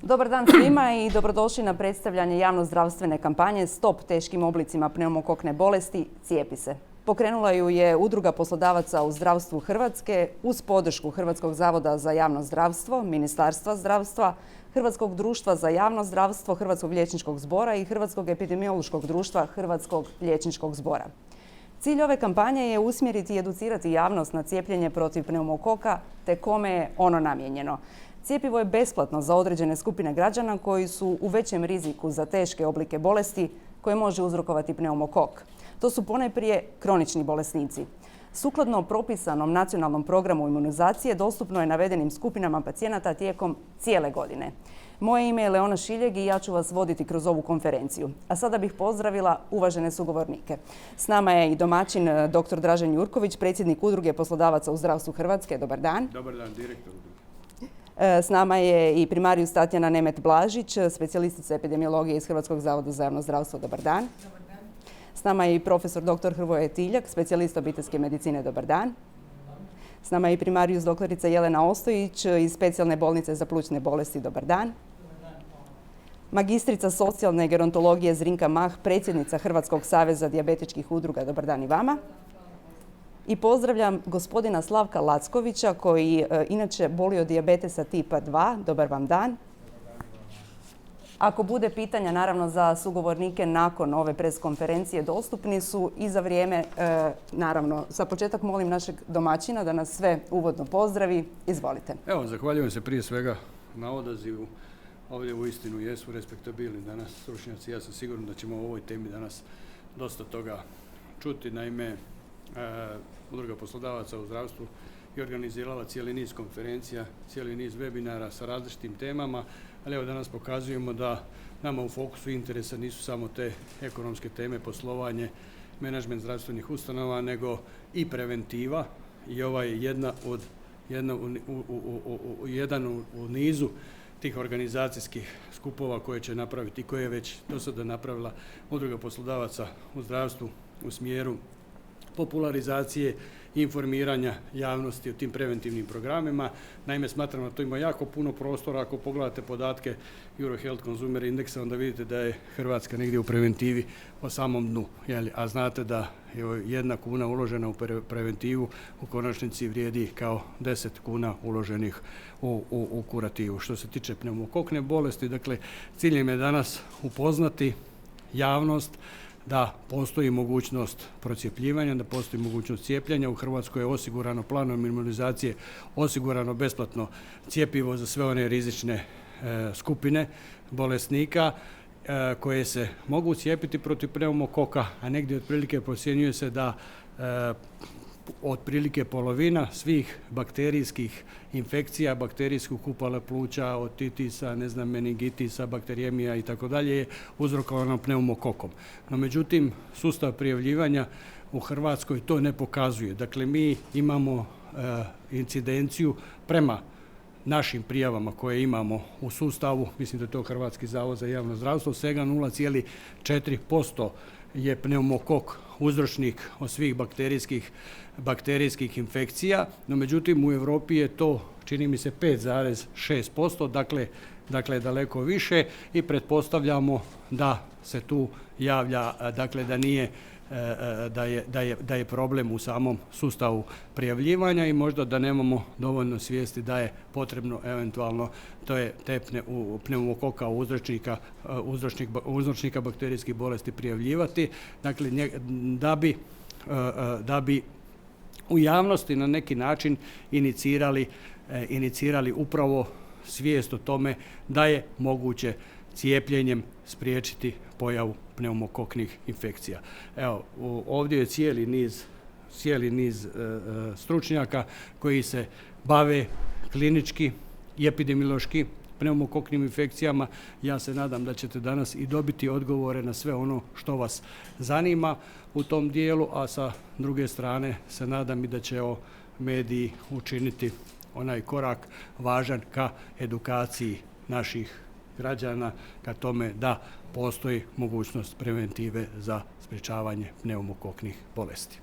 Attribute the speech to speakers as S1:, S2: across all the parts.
S1: Dobar dan svima i dobrodošli na predstavljanje javnozdravstvene kampanje Stop teškim oblicima pneumokokne bolesti, cijepi se. Pokrenula ju je Udruga poslodavaca u zdravstvu Hrvatske uz podršku Hrvatskog zavoda za javno zdravstvo, Ministarstva zdravstva, Hrvatskog društva za javno zdravstvo, Hrvatskog liječničkog zbora i Hrvatskog epidemiološkog društva Hrvatskog liječničkog zbora. Cilj ove kampanje je usmjeriti i educirati javnost na cijepljenje protiv pneumokoka te kome je ono namijenjeno. Cjepivo je besplatno za određene skupine građana koji su u većem riziku za teške oblike bolesti koje može uzrokovati pneumokok. To su ponajprije kronični bolesnici. Sukladno propisanom nacionalnom programu imunizacije dostupno je navedenim skupinama pacijenata tijekom cijele godine. Moje ime je Leona Šiljeg i ja ću vas voditi kroz ovu konferenciju. A sada bih pozdravila uvažene sugovornike. S nama je i domaćin dr. Dražen Jurković, predsjednik Udruge poslodavaca u zdravstvu Hrvatske. Dobar dan.
S2: Dobar dan, direktor.
S1: S nama je i primarijus Tatjana Nemet-Blažić, specijalistica epidemiologije iz Hrvatskog zavoda za javno zdravstvo. Dobar dan.
S3: Dobar dan.
S1: S nama je i profesor dr. Hrvoje Tiljak, specijalist obiteljske medicine. Dobar dan. S nama je i primarijus doktorica Jelena Ostojić iz specijalne bolnice za plućne bolesti. Dobar dan. Magistrica socijalne gerontologije Zrinka Mah, predsjednica Hrvatskog saveza dijabetičkih udruga. Dobar dan i vama. I pozdravljam gospodina Slavka Lackovića koji inače boli od dijabetesa tipa 2. Dobar vam dan. Ako bude pitanja, naravno, za sugovornike nakon ove preskonferencije dostupni su i za vrijeme, naravno. Za početak molim našeg domaćina da nas sve uvodno pozdravi. Izvolite.
S2: Evo, zahvaljujem se prije svega na odazivu. Ovdje uistinu jesu respektabilni danas stručnjaci. Ja sam siguran da ćemo o ovoj temi danas dosta toga čuti. Naime, Udruga poslodavaca u zdravstvu je organizirala cijeli niz konferencija, cijeli niz webinara sa različitim temama, ali evo danas pokazujemo da nama u fokusu interesa nisu samo te ekonomske teme, poslovanje, menadžment zdravstvenih ustanova, nego i preventiva i ova je jedan u nizu tih organizacijskih skupova koje će napraviti i koje je već do sada napravila Udruga poslodavaca u zdravstvu u smjeru popularizacije i informiranja javnosti o tim preventivnim programima. Naime, smatramo da to ima jako puno prostora. Ako pogledate podatke Eurohealth Consumer Indexa, onda vidite da je Hrvatska negdje u preventivi po samom dnu. A znate da je 1 kuna uložena u preventivu u konačnici vrijedi kao 10 kuna uloženih u kurativu. Što se tiče pneumokokne bolesti, dakle, ciljem je danas upoznati javnost da postoji mogućnost procjepljivanja, da postoji mogućnost cijepljenja. U Hrvatskoj je osigurano planom imunizacije, osigurano besplatno cjepivo za sve one rizične skupine bolesnika koje se mogu cijepiti protiv pneumokoka, a negdje otprilike procjenjuje se da otprilike polovina svih bakterijskih infekcija, bakterijskog kupala pluća, otitisa, meningitisa, bakterijemija i tako dalje je uzrokovano pneumokokom. No međutim, sustav prijavljivanja u Hrvatskoj to ne pokazuje. Dakle, mi imamo incidenciju prema našim prijavama koje imamo u sustavu, mislim da je to Hrvatski zavod za javno zdravstvo, svega 0,4% je pneumokok uzročnik od svih bakterijskih infekcija, no međutim u Europi je to, čini mi se, 5,6%, dakle daleko više i pretpostavljamo da se tu javlja, dakle da nije, da je problem u samom sustavu prijavljivanja i možda da nemamo dovoljno svijesti da je potrebno eventualno te pneumokoka uzročnika bakterijskih bolesti prijavljivati. Dakle, da bi u javnosti na neki način inicirali upravo svijest o tome da je moguće cijepljenjem spriječiti pojavu pneumokoknih infekcija. Evo, ovdje je cijeli niz stručnjaka koji se bave klinički i epidemiološki pneumokoknim infekcijama. Ja se nadam da ćete danas i dobiti odgovore na sve ono što vas zanima u tom dijelu, a sa druge strane se nadam i da će mediji učiniti onaj korak važan ka edukaciji naših građana, ka tome da postoji mogućnost preventive za sprječavanje pneumokoknih bolesti.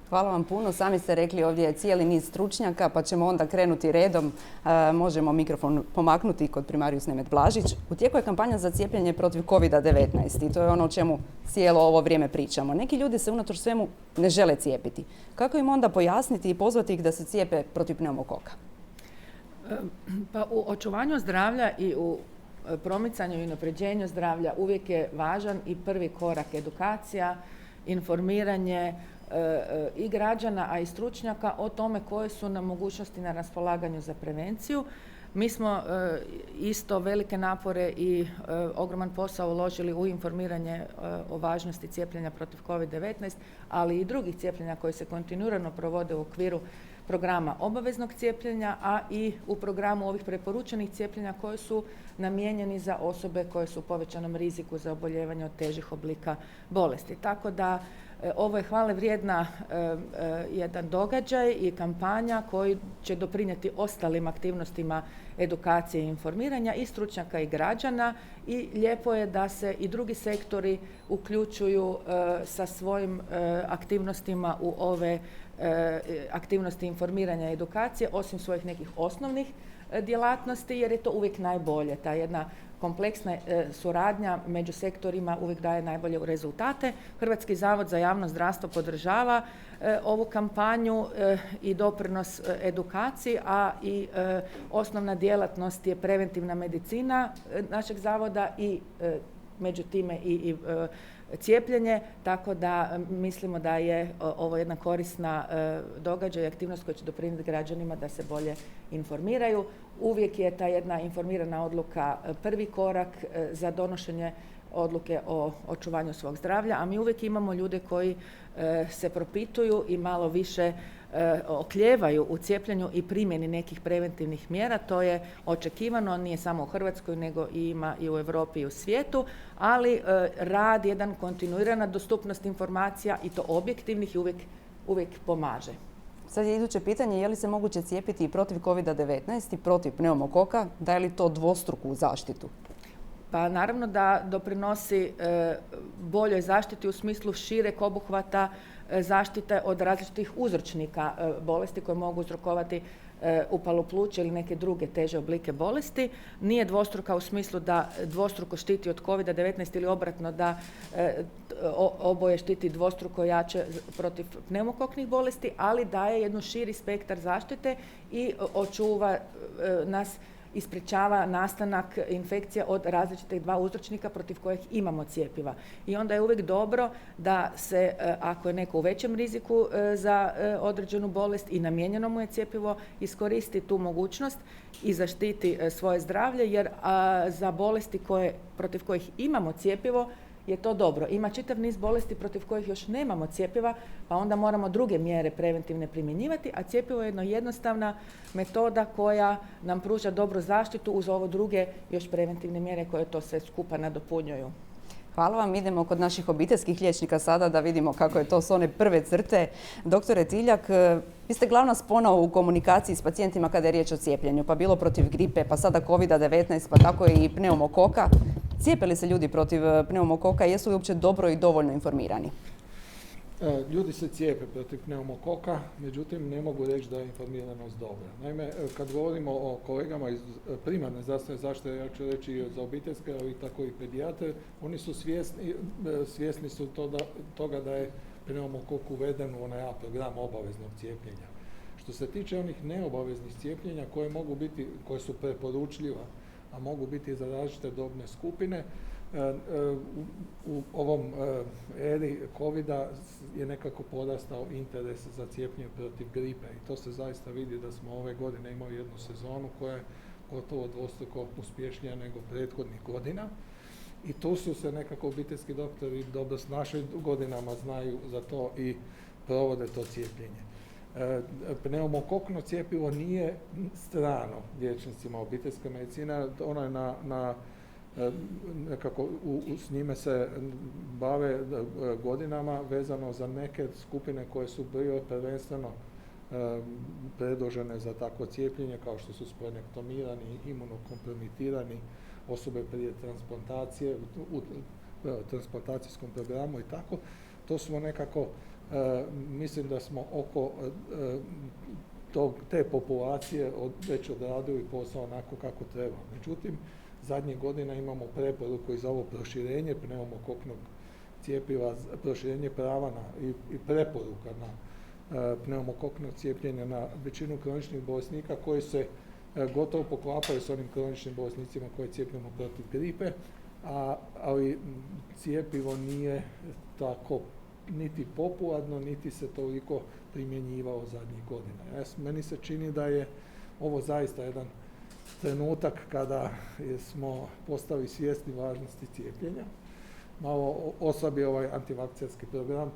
S1: Hvala vam puno. Sami ste rekli ovdje je cijeli niz stručnjaka, pa ćemo onda krenuti redom. Možemo mikrofon pomaknuti kod primarius Nemet Blažić. U tijeku je kampanja za cijepljenje protiv COVID-19 i to je ono o čemu cijelo ovo vrijeme pričamo. Neki ljudi se unatoč svemu ne žele cijepiti. Kako im onda pojasniti i pozvati ih da se cijepe protiv pneumokoka?
S3: Pa u očuvanju zdravlja i u promicanju i unapređenju zdravlja uvijek je važan i prvi korak edukacija, informiranje i građana, a i stručnjaka o tome koje su nam mogućnosti na raspolaganju za prevenciju. Mi smo isto velike napore i ogroman posao uložili u informiranje o važnosti cijepljenja protiv COVID-19, ali i drugih cijepljenja koji se kontinuirano provode u okviru programa obaveznog cijepljenja, a i u programu ovih preporučenih cijepljenja koji su namijenjeni za osobe koje su u povećanom riziku za oboljevanje od težih oblika bolesti. Tako da ovo je hvale vrijedna jedan događaj i kampanja koji će doprinijeti ostalim aktivnostima edukacije i informiranja i stručnjaka i građana i lijepo je da se i drugi sektori uključuju sa svojim aktivnostima u ove aktivnosti informiranja i edukacije, osim svojih nekih osnovnih djelatnosti, jer je to uvijek najbolje. Ta jedna kompleksna suradnja među sektorima uvijek daje najbolje rezultate. Hrvatski zavod za javno zdravstvo podržava ovu kampanju i doprinos edukaciji, a i osnovna djelatnost je preventivna medicina našeg zavoda i među time i cijepljenje, tako da mislimo da je ovo jedna korisna događaj i aktivnost koja će doprinijeti građanima da se bolje informiraju. Uvijek je ta jedna informirana odluka prvi korak za donošenje odluke o očuvanju svog zdravlja, a mi uvijek imamo ljude koji se propituju i malo više oklijevaju u cijepljenju i primjeni nekih preventivnih mjera. To je očekivano, nije samo u Hrvatskoj, nego ima i u Europi i u svijetu, ali rad, jedan kontinuirana dostupnost informacija i to objektivnih i uvijek pomaže.
S1: Sad je iduće pitanje, je li se moguće cijepiti i protiv COVID-19 i protiv pneumokoka? Daje li to dvostruku zaštitu?
S3: Pa naravno da doprinosi boljoj zaštiti u smislu šireg obuhvata zaštite od različitih uzročnika bolesti koje mogu uzrokovati upalu pluća ili neke druge teže oblike bolesti. Nije dvostruka u smislu da dvostruko štiti od COVID-19 ili obratno da oboje štiti dvostruko jače protiv pneumokoknih bolesti, ali daje jednu širi spektar zaštite i očuva nas i sprječava nastanak infekcija od različitih dva uzročnika protiv kojih imamo cjepiva. I onda je uvijek dobro da se, ako je neko u većem riziku za određenu bolest i namijenjeno mu je cjepivo, iskoristi tu mogućnost i zaštiti svoje zdravlje, jer za bolesti protiv kojih imamo cjepivo je to dobro. Ima čitav niz bolesti protiv kojih još nemamo cjepiva, pa onda moramo druge mjere preventivne primjenjivati, a cjepivo je jednostavna metoda koja nam pruža dobru zaštitu uz ovo druge još preventivne mjere koje to sve skupa nadopunjuju.
S1: Hvala vam. Idemo kod naših obiteljskih liječnika sada da vidimo kako je to s one prve crte. Doktore Tiljak, vi ste glavna spona u komunikaciji s pacijentima kada je riječ o cijepljenju, pa bilo protiv gripe, pa sada COVID-19, pa tako i pneumokoka. Cijepe li se ljudi protiv pneumokoka i jesu li uopće dobro i dovoljno informirani?
S4: Ljudi se cijepe protiv pneumokoka, međutim ne mogu reći da je informiranost dobra. Naime, kad govorimo o kolegama iz primarne zdravstvene zaštite, ja ću reći i za obiteljske, ali tako i pedijatre, oni su svjesni su toga da je pneumokok uveden u onaj A program obaveznog cijepljenja. Što se tiče onih neobaveznih cijepljenja koje su preporučljiva, a mogu biti za različite dobne skupine, u ovom eri COVID-a je nekako porastao interes za cijepljenje protiv gripe i to se zaista vidi da smo ove godine imali jednu sezonu koja je gotovo dvostruko uspješnija nego prethodnih godina i tu su se nekako obiteljski doktori dobro s našim godinama znaju za to i provode to cijepljenje. Pneumokokno cjepivo nije strano liječnicima obiteljske medicine, ono je nekako s njime se bave godinama vezano za neke skupine koje su bile prvenstveno predložene za takvo cijepljenje, kao što su splenektomirani, imunokompromitirani, osobe prije transplantacije u transplantacijskom programu i tako. To smo nekako Mislim da smo oko te populacije već odradili posao onako kako treba. Međutim, zadnjih godina imamo preporuku i za ovo proširenje pneumokoknog cjepiva, proširenje prava i preporuka na pneumokokno cijepljenje na većinu kroničnih bolesnika koji se gotovo poklapaju s onim kroničnim bolesnicima koje cijepimo protiv gripe, ali cijepivo nije tako niti popularno, niti se toliko primjenjivao zadnjih godina. Meni se čini da je ovo zaista jedan trenutak kada smo postali svjesni važnosti cijepljenja. Malo oslabi ovaj antivakcijarski program,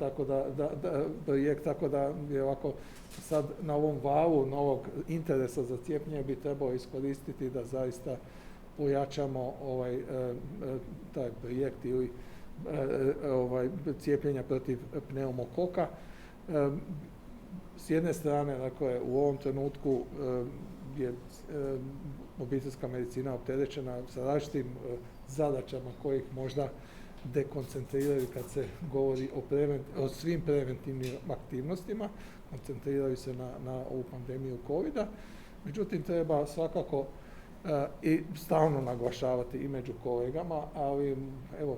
S4: projekt, tako da je ovako sad na ovom valu novog interesa za cijepljenje bi trebalo iskoristiti da zaista pojačamo taj projekt ili cijepljenja protiv pneumokoka. S jedne strane, dakle, u ovom trenutku je obiteljska medicina opterećena sa različitim zadaćama kojih možda dekoncentriraju kad se govori o svim preventivnim aktivnostima, koncentriraju se na ovu pandemiju COVID-a. Međutim, treba svakako i stalno naglašavati i među kolegama, ali evo,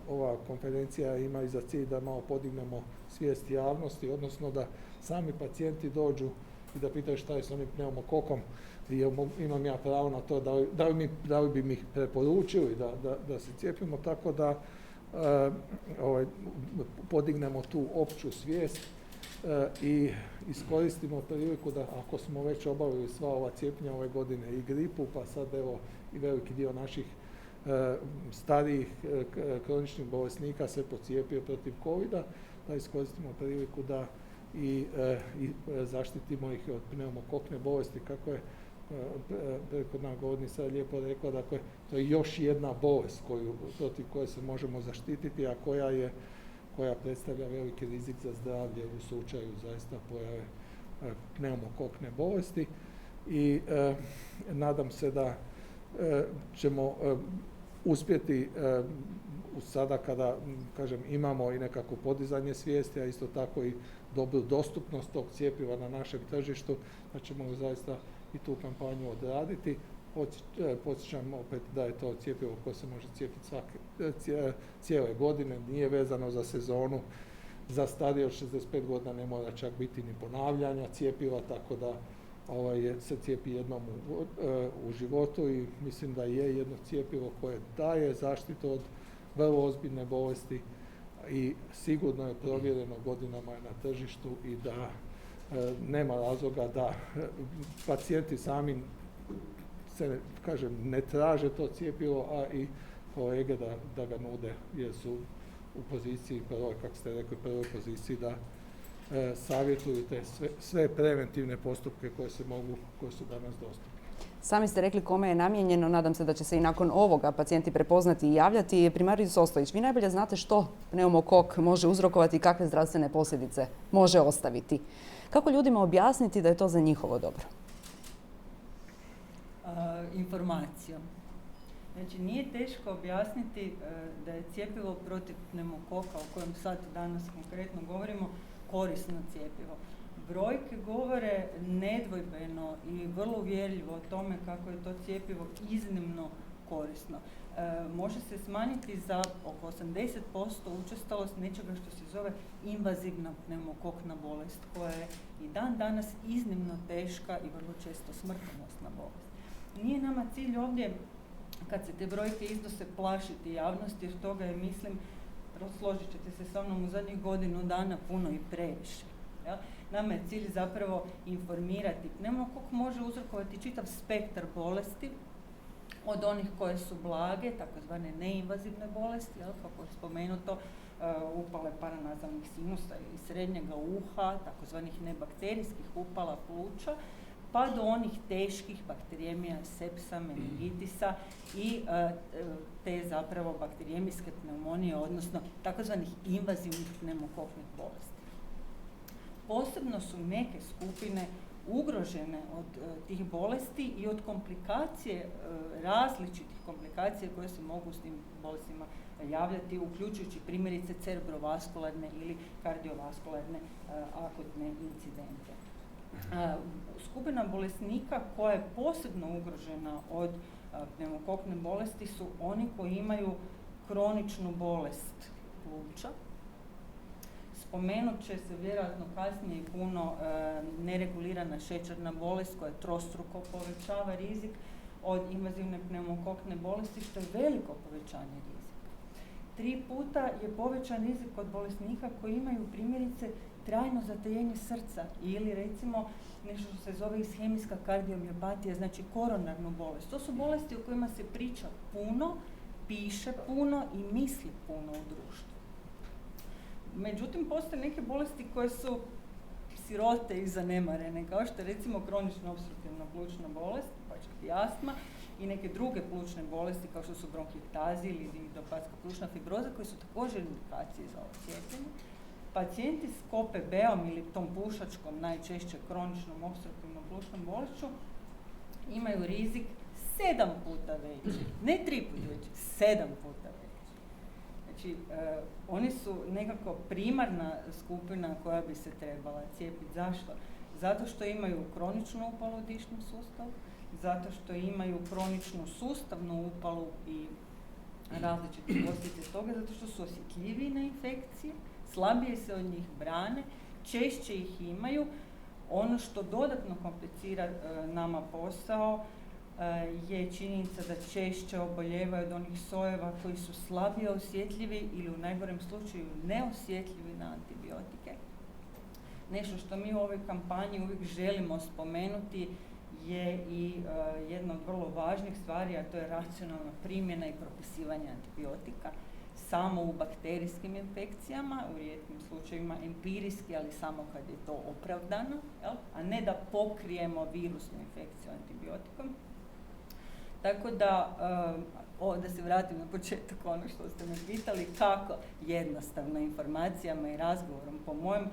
S4: ova konferencija ima i za cilj da malo podignemo svijest javnosti, odnosno da sami pacijenti dođu i da pitaju šta je s onim pneumokokom, imam ja pravo na to, da li bi mi preporučili da se cijepimo, tako da podignemo tu opću svijest i iskoristimo priliku da ako smo već obavili sva ova cijepljenja ove godine i gripu, pa sad evo i veliki dio naših starijih kroničnih bolesnika se pocijepio protiv COVID-a, da iskoristimo priliku da i zaštitimo ih od pneumokokne bolesti, kako je prethodna govornica lijepo rekla, dakle, to je još jedna bolest protiv koje se možemo zaštititi, a koja predstavlja veliki rizik za zdravlje u slučaju zaista pojave pneumokokne bolesti. I nadam se da ćemo uspjeti sada kada, kažem, imamo i nekako podizanje svijesti, a isto tako i dobru dostupnost tog cjepiva na našem tržištu, da ćemo zaista i tu kampanju odraditi. Podsjećam opet da je to cjepivo koje se može cijepiti cijele godine, nije vezano za sezonu, za starije od 65 godina ne mora čak biti ni ponavljanja cjepiva, tako da se cijepi jednom u životu i mislim da je jedno cjepivo koje daje zaštitu od vrlo ozbiljne bolesti i sigurno je provjereno, godinama je na tržištu i da nema razloga da pacijenti sami se, kažem, ne traže to cjepivo, a i kolege da ga nude jer su u poziciji, kako ste rekli, prvoj poziciji da savjetuju te sve preventivne postupke koje su danas dostupne.
S1: Sami ste rekli kome je namijenjeno, nadam se da će se i nakon ovoga pacijenti prepoznati i javljati. Primarijus Ostojić, vi najbolje znate što pneumokok može uzrokovati i kakve zdravstvene posljedice može ostaviti. Kako ljudima objasniti da je to za njihovo dobro?
S5: Informacijom. Znači, nije teško objasniti da je cjepivo protiv pneumokoka, o kojem sad danas konkretno govorimo, korisno cjepivo. Brojke govore nedvojbeno i vrlo uvjerljivo o tome kako je to cjepivo iznimno korisno. Može se smanjiti za oko 80% učestalost nečega što se zove invazivna pneumokokna bolest, koja je i dan danas iznimno teška i vrlo često smrtonosna bolest. Nije nama cilj ovdje, kad se te brojke iznose, plašiti javnost, jer toga je, mislim, složit ćete se sa mnom, u zadnjih godinu dana puno i previše. Ja? Nama je cilj zapravo informirati. Pneumokok može uzrokovati čitav spektar bolesti, od onih koje su blage, takozvane neinvazivne bolesti, kako je spomenuto, upale paranazalnih sinusa i srednjega uha, takozvanih nebakterijskih upala pluća, pa do onih teških bakterijemija, sepsa, meningitisa i te zapravo bakterijemijske pneumonije, odnosno takozvanih invazivnih pneumokoknih bolesti. Posebno su neke skupine ugrožene od tih bolesti i od komplikacije, različitih komplikacija koje se mogu s tim bolestima javljati, uključujući primjerice cerebrovaskularne ili kardiovaskularne akutne incidente. Skupina bolesnika koja je posebno ugrožena od pneumokokne bolesti su oni koji imaju kroničnu bolest pluća. Spomenut će se vjerojatno kasnije i puno neregulirana šećerna bolest koja trostruko povećava rizik od invazivne pneumokokne bolesti, što je veliko povećanje rizika. 3 puta je povećan rizik kod bolesnika koji imaju primjerice trajno zatajenje srca ili recimo nešto što se zove ishemijska kardiomiopatija, znači koronarnu bolest. To su bolesti o kojima se priča puno, piše puno i misli puno u društvu. Međutim, postoje neke bolesti koje su sirote i zanemarene, kao što je recimo kronična opstruktivna plućna bolest, pa čak i astma, i neke druge plućne bolesti kao što su bronhektazi ili idiopatska plućna fibroza, koji su također indikacije za ovo cijepljenje. Pacijenti s KOPB-om ili tom pušačkom, najčešće kroničnom opstruktivnom plućnom bolešću, imaju rizik 7 puta veći, ne 3 puta veći, 7 puta veći. Znači, oni su nekako primarna skupina koja bi se trebala cijepiti. Zašto? Zato što imaju kroničnu upalu u dišnom sustavu, zato što imaju kroničnu sustavnu upalu i različite posljedice toga, zato što su osjetljiviji na infekcije, slabije se od njih brane, češće ih imaju. Ono što dodatno komplicira nama posao je činjenica da češće oboljevaju od onih sojeva koji su slabije osjetljivi ili u najgorem slučaju neosjetljivi na antibiotike. Nešto što mi u ovoj kampanji uvijek želimo spomenuti je i jedna od vrlo važnih stvari, a to je racionalna primjena i propisivanje antibiotika samo u bakterijskim infekcijama, u rijetkim slučajevima empirijski, ali samo kad je to opravdano, jel? A ne da pokrijemo virusnu infekciju antibiotikom. Tako da, da se vratim na početak ono što ste me pitali, kako jednostavno informacijama i razgovorom, po mojem,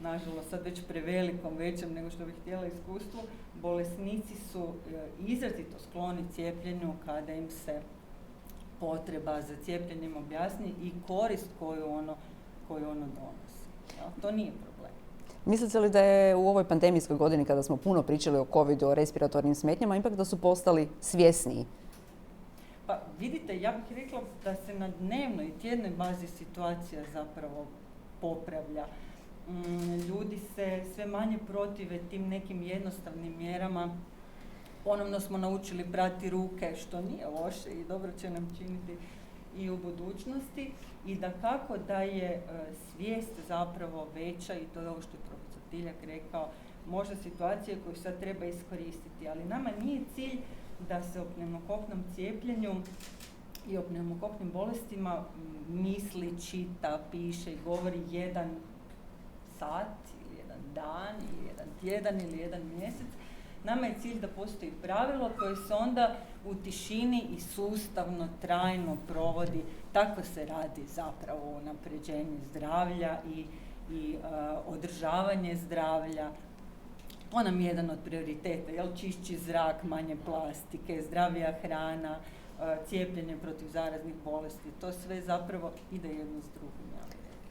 S5: nažalost sad već prevelikom, većem nego što bih htjela iskustvu, bolesnici su izrazito skloni cijepljenju kada im se potreba za cijepljenjem objasni i korist koju ono donosi. Ja, to nije problem.
S1: Mislite li da je u ovoj pandemijskoj godini, kada smo puno pričali o covidu, o respiratornim smetnjama, ipak da su postali svjesniji?
S5: Pa vidite, ja bih rekla da se na dnevnoj i tjednoj bazi situacija zapravo popravlja. Ljudi se sve manje protive tim nekim jednostavnim mjerama. Ponovno smo naučili prati ruke, što nije loše i dobro će nam činiti i u budućnosti. I dakako da je svijest zapravo veća, i to je ovo što je profesor Tiljak rekao, možda situacije koju sad treba iskoristiti, ali nama nije cilj da se o pneumokoknom cijepljenju i o pneumokoknim bolestima misli, čita, piše i govori jedan sat ili jedan dan ili jedan tjedan ili jedan mjesec. Nama je cilj da postoji pravilo koje se onda u tišini i sustavno, trajno provodi. Tako se radi zapravo unapređenje zdravlja i održavanje zdravlja. To nam je jedan od prioriteta, jel? Čišći zrak, manje plastike, zdravija hrana, cijepljenje protiv zaraznih bolesti. To sve zapravo ide jedno s drugim.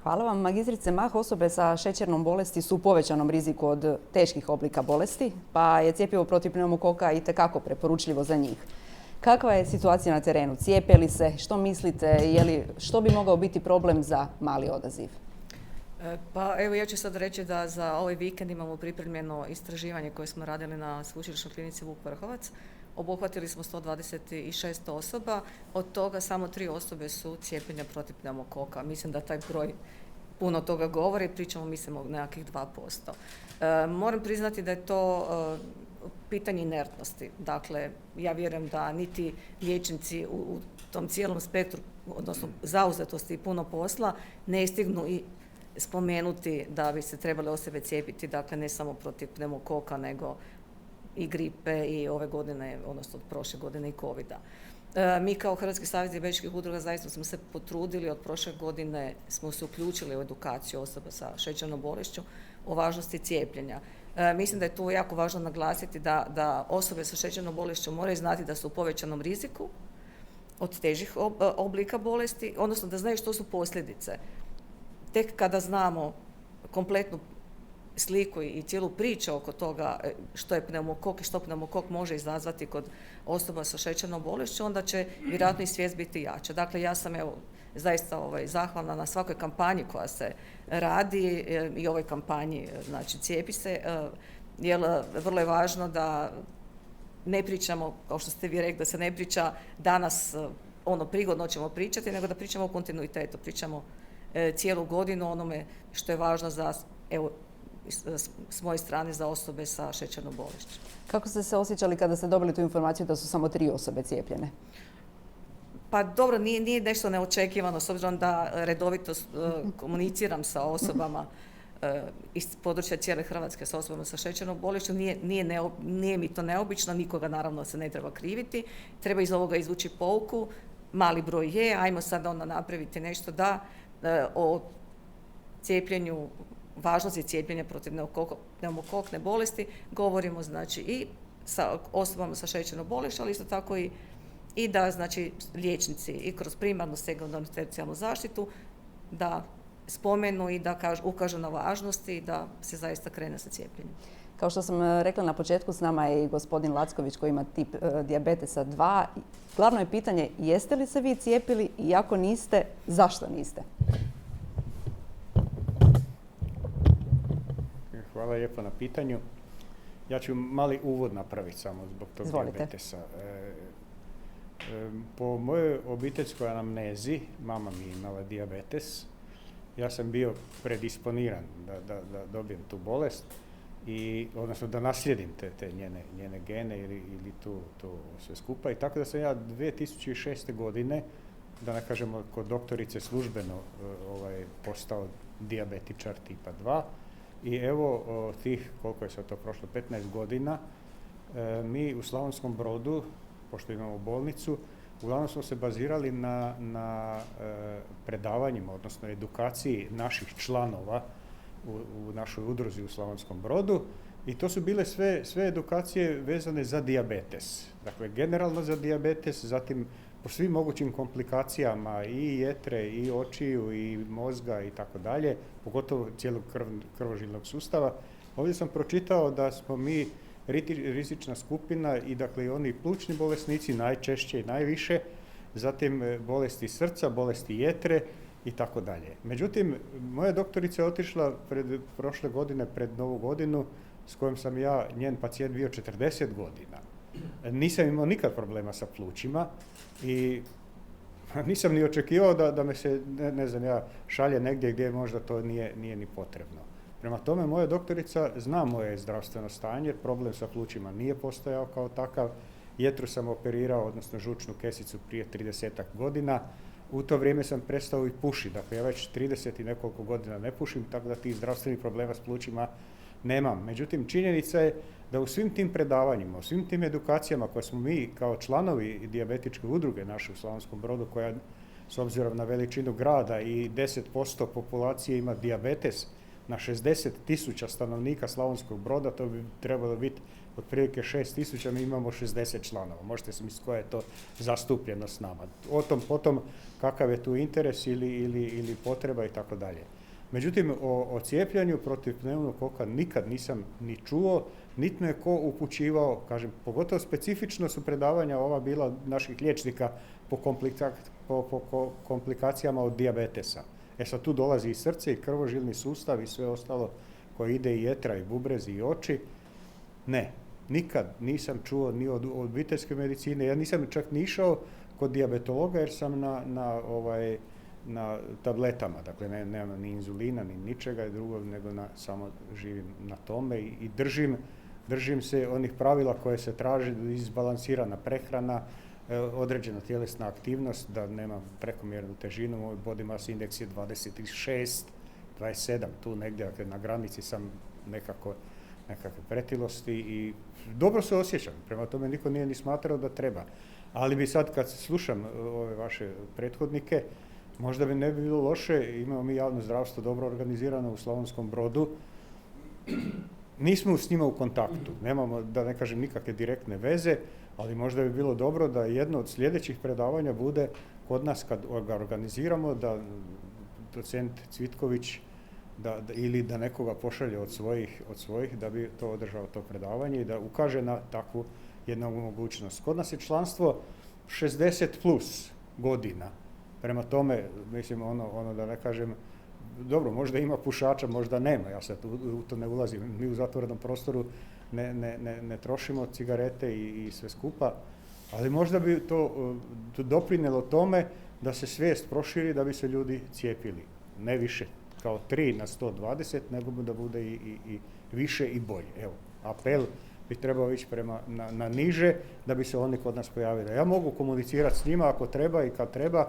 S1: Hvala vam. Magistrice Mah, osobe sa šećernom bolesti su u povećanom riziku od teških oblika bolesti, pa je cjepivo protiv pneumokoka itekako preporučljivo za njih. Kakva je situacija na terenu? Cijepe li se? Što mislite? Što bi mogao biti problem za mali odaziv?
S6: Pa evo, ja ću sad reći da za ovaj vikend imamo pripremljeno istraživanje koje smo radili na Sveučilišnoj klinici Vuk Vrhovac. Obuhvatili smo 126 osoba, od toga samo 3 osobe su cijepljenja protiv pneumokoka. Mislim da taj broj puno toga govori, mislimo o nekakvih 2%. Moram priznati da je to pitanje inertnosti. Dakle, ja vjerujem da niti liječnici u tom cijelom spektru, odnosno zauzetosti i puno posla, ne stignu i spomenuti da bi se trebale osobe cijepiti, dakle ne samo protiv pneumokoka, nego i gripe i ove godine, odnosno od prošle godine i covida. Mi kao Hrvatski savez dijabetičkih udruga zaista smo se potrudili, od prošle godine smo se uključili u edukaciju osoba sa šećernom bolešću. o važnosti cijepljenja. Mislim da je tu jako važno naglasiti da osobe sa šećernom bolešću moraju znati da su u povećanom riziku od težih oblika bolesti, odnosno da znaju što su posljedice. Tek kada znamo kompletnu sliku i cijelu priču oko toga što je pneumokok i što pneumokok može izazvati kod osoba sa šećernom bolešću, onda će vjerojatno i svijest biti jača. Dakle, ja sam zaista zahvalna na svakoj kampanji koja se radi i ovoj kampanji, znači cijepi se, jer vrlo je važno da ne pričamo, kao što ste vi rekli, da se ne priča danas prigodno ćemo pričati, nego da pričamo o kontinuitetu, pričamo cijelu godinu onome što je važno za, s moje strane, za osobe sa šećernom bolešću.
S1: Kako ste se osjećali kada ste dobili tu informaciju da su samo 3 osobe cijepljene?
S6: Pa dobro, nije nešto neočekivano, s obzirom da redovito komuniciram sa osobama iz područja cijele Hrvatske, sa osobama sa šećernom bolešću. Nije mi to neobično, nikoga naravno se ne treba kriviti. Treba iz ovoga izvući pouku, mali broj je, ajmo sad onda napraviti nešto da o cijepljenju, važnosti cijepljenja protiv pneumokokne bolesti govorimo znači i sa osobama sa šećernom bolešću, ali isto tako i da znači liječnici i kroz primarnu, sekundarnu, tercijarnu zaštitu da spomenu i da ukažu na važnosti i da se zaista krene sa cijepljenjem.
S1: Kao što sam rekla na početku, s nama je i gospodin Lacković koji ima tip dijabetesa 2. Glavno je pitanje, jeste li se vi cijepili i ako niste, zašto niste?
S7: Hvala lijepo na pitanju. Ja ću mali uvod napraviti samo zbog tog dijabetesa. Po mojoj obiteljskoj anamnezi, mama mi je imala dijabetes. Ja sam bio predisponiran da dobijem tu bolest, odnosno da naslijedim te njene gene ili tu sve skupa. I tako da sam ja 2006. godine, da ne kažemo kod doktorice službeno, postao dijabetičar tipa 2. I evo tih, koliko je sad to prošlo, 15 godina, mi u Slavonskom Brodu, pošto imamo bolnicu, uglavnom smo se bazirali na predavanjima, odnosno edukaciji naših članova u našoj udruzi u Slavonskom Brodu. I to su bile sve edukacije vezane za dijabetes. Dakle, generalno za dijabetes, zatim po svim mogućim komplikacijama i jetre, i očiju, i mozga i tako dalje, pogotovo cijelog krvožilnog sustava. Ovdje sam pročitao da smo mi rizična skupina i dakle i oni plućni bolesnici najčešće i najviše, zatim bolesti srca, bolesti jetre i tako dalje. Međutim, moja doktorica je otišla prošle godine, pred Novu godinu, s kojom sam ja njen pacijent bio 40 godina. Nisam imao nikad problema sa plućima i nisam ni očekivao da me se, ne znam, ja šalje negdje gdje možda to nije ni potrebno. Prema tome, moja doktorica zna moje zdravstveno stanje, problem sa plućima nije postojao kao takav. Jetru sam operirao, odnosno žučnu kesicu prije 30-ak godina. U to vrijeme sam prestao i pušiti. Dakle, ja već 30 i nekoliko godina ne pušim, tako da tih zdravstvenih problema s plućima nemam. Međutim, činjenica je da u svim tim predavanjima, u svim tim edukacijama koje smo mi kao članovi dijabetičke udruge naše u Slavonskom Brodu, koja s obzirom na veličinu grada i 10% populacije ima dijabetes, na 60.000 stanovnika Slavonskog Broda, to bi trebalo biti otprilike 6.000, mi imamo 60 članova. Možete se misliti koja je to zastupljenost s nama. O tom potom kakav je tu interes ili potreba i tako dalje. Međutim, o cijepljanju protiv pneumokoka nikad nisam ni čuo, niti me ko upućivao, kažem, pogotovo specifično su predavanja ova bila naših liječnika po komplikacijama od dijabetesa. Sad tu dolazi i srce i krvožilni sustav i sve ostalo koje ide i jetra i bubrezi i oči. Ne, nikad nisam čuo ni od obiteljske medicine. Ja nisam čak ni išao kod dijabetologa jer sam na tabletama. Dakle, nemam ni inzulina, ni ničega drugo, nego samo živim na tome i držim se onih pravila koje se traži, izbalansirana prehrana, određena tjelesna aktivnost, da nemam prekomjernu težinu, moj body mass index je 26, 27, tu negdje, dakle, na granici sam nekakve pretilosti i dobro se osjećam, prema tome niko nije ni smatrao da treba. Ali bi sad, kad slušam ove vaše prethodnike, možda bi ne bi bilo loše, imamo mi javno zdravstvo dobro organizirano u Slavonskom Brodu, nismo s njima u kontaktu, nemamo, da ne kažem, nikakve direktne veze, ali možda bi bilo dobro da jedno od sljedećih predavanja bude kod nas kad ga organiziramo, da docent Cvitković ili da nekoga pošalje od svojih da bi to održao to predavanje i da ukaže na takvu jednu mogućnost. Kod nas je članstvo 60 plus godina. Prema tome, mislim, ono da ne kažem, dobro, možda ima pušača, možda nema, ja sad u to ne ulazim. Mi u zatvorenom prostoru ne trošimo cigarete i sve skupa, ali možda bi to doprinijelo tome da se svijest proširi, da bi se ljudi cijepili. Ne više kao 3 na 120, nego da bude i više i bolje. Evo, apel bi trebao ići na niže da bi se oni kod nas pojavili. Ja mogu komunicirati s njima ako treba i kad treba.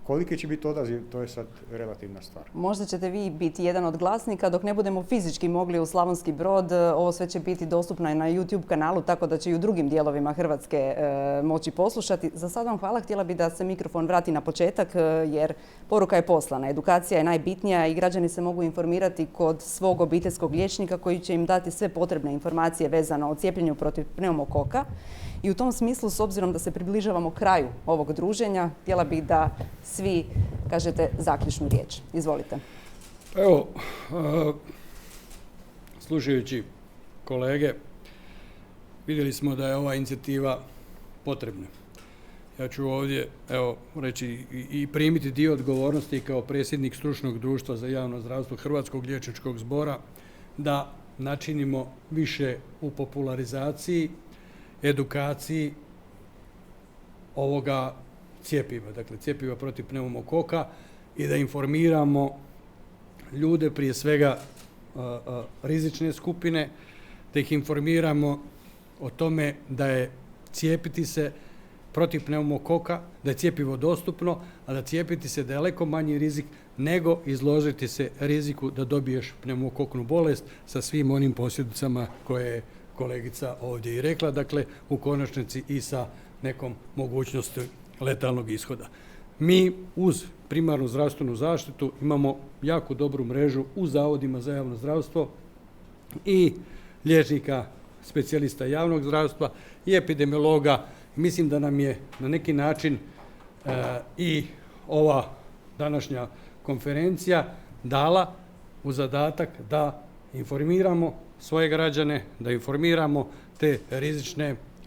S7: Koliki će biti odaziv, to je sad relativna stvar.
S1: Možda ćete vi biti jedan od glasnika dok ne budemo fizički mogli u Slavonski Brod. Ovo sve će biti dostupno i na YouTube kanalu, tako da će i u drugim dijelovima Hrvatske moći poslušati. Za sad vam hvala. Htjela bi da se mikrofon vrati na početak jer poruka je poslana. Edukacija je najbitnija i građani se mogu informirati kod svog obiteljskog liječnika koji će im dati sve potrebne informacije vezano o cijepljenju protiv pneumokoka. I u tom smislu, s obzirom da se približavamo kraju ovog druženja, htjela bih da svi kažete zaključnu riječ. Izvolite.
S2: Evo, slušajući kolege, vidjeli smo da je ova inicijativa potrebna. Ja ću ovdje reći i primiti dio odgovornosti kao predsjednik Stručnog društva za javno zdravstvo Hrvatskog liječničkog zbora da načinimo više u popularizaciji, edukaciji ovoga cjepiva, dakle cjepiva protiv pneumokoka i da informiramo ljude, prije svega rizične skupine, da ih informiramo o tome da je cijepiti se protiv pneumokoka, da je cjepivo dostupno, a da cijepiti se daleko manji rizik nego izložiti se riziku da dobiješ pneumokoknu bolest sa svim onim posljedicama koje je kolegica ovdje i rekla, dakle u konačnici i sa nekom mogućnosti letalnog ishoda. Mi uz primarnu zdravstvenu zaštitu imamo jako dobru mrežu u zavodima za javno zdravstvo i liječnika, specijalista javnog zdravstva i epidemiologa. Mislim da nam je na neki način i ova današnja konferencija dala u zadatak da informiramo svoje građane, da informiramo te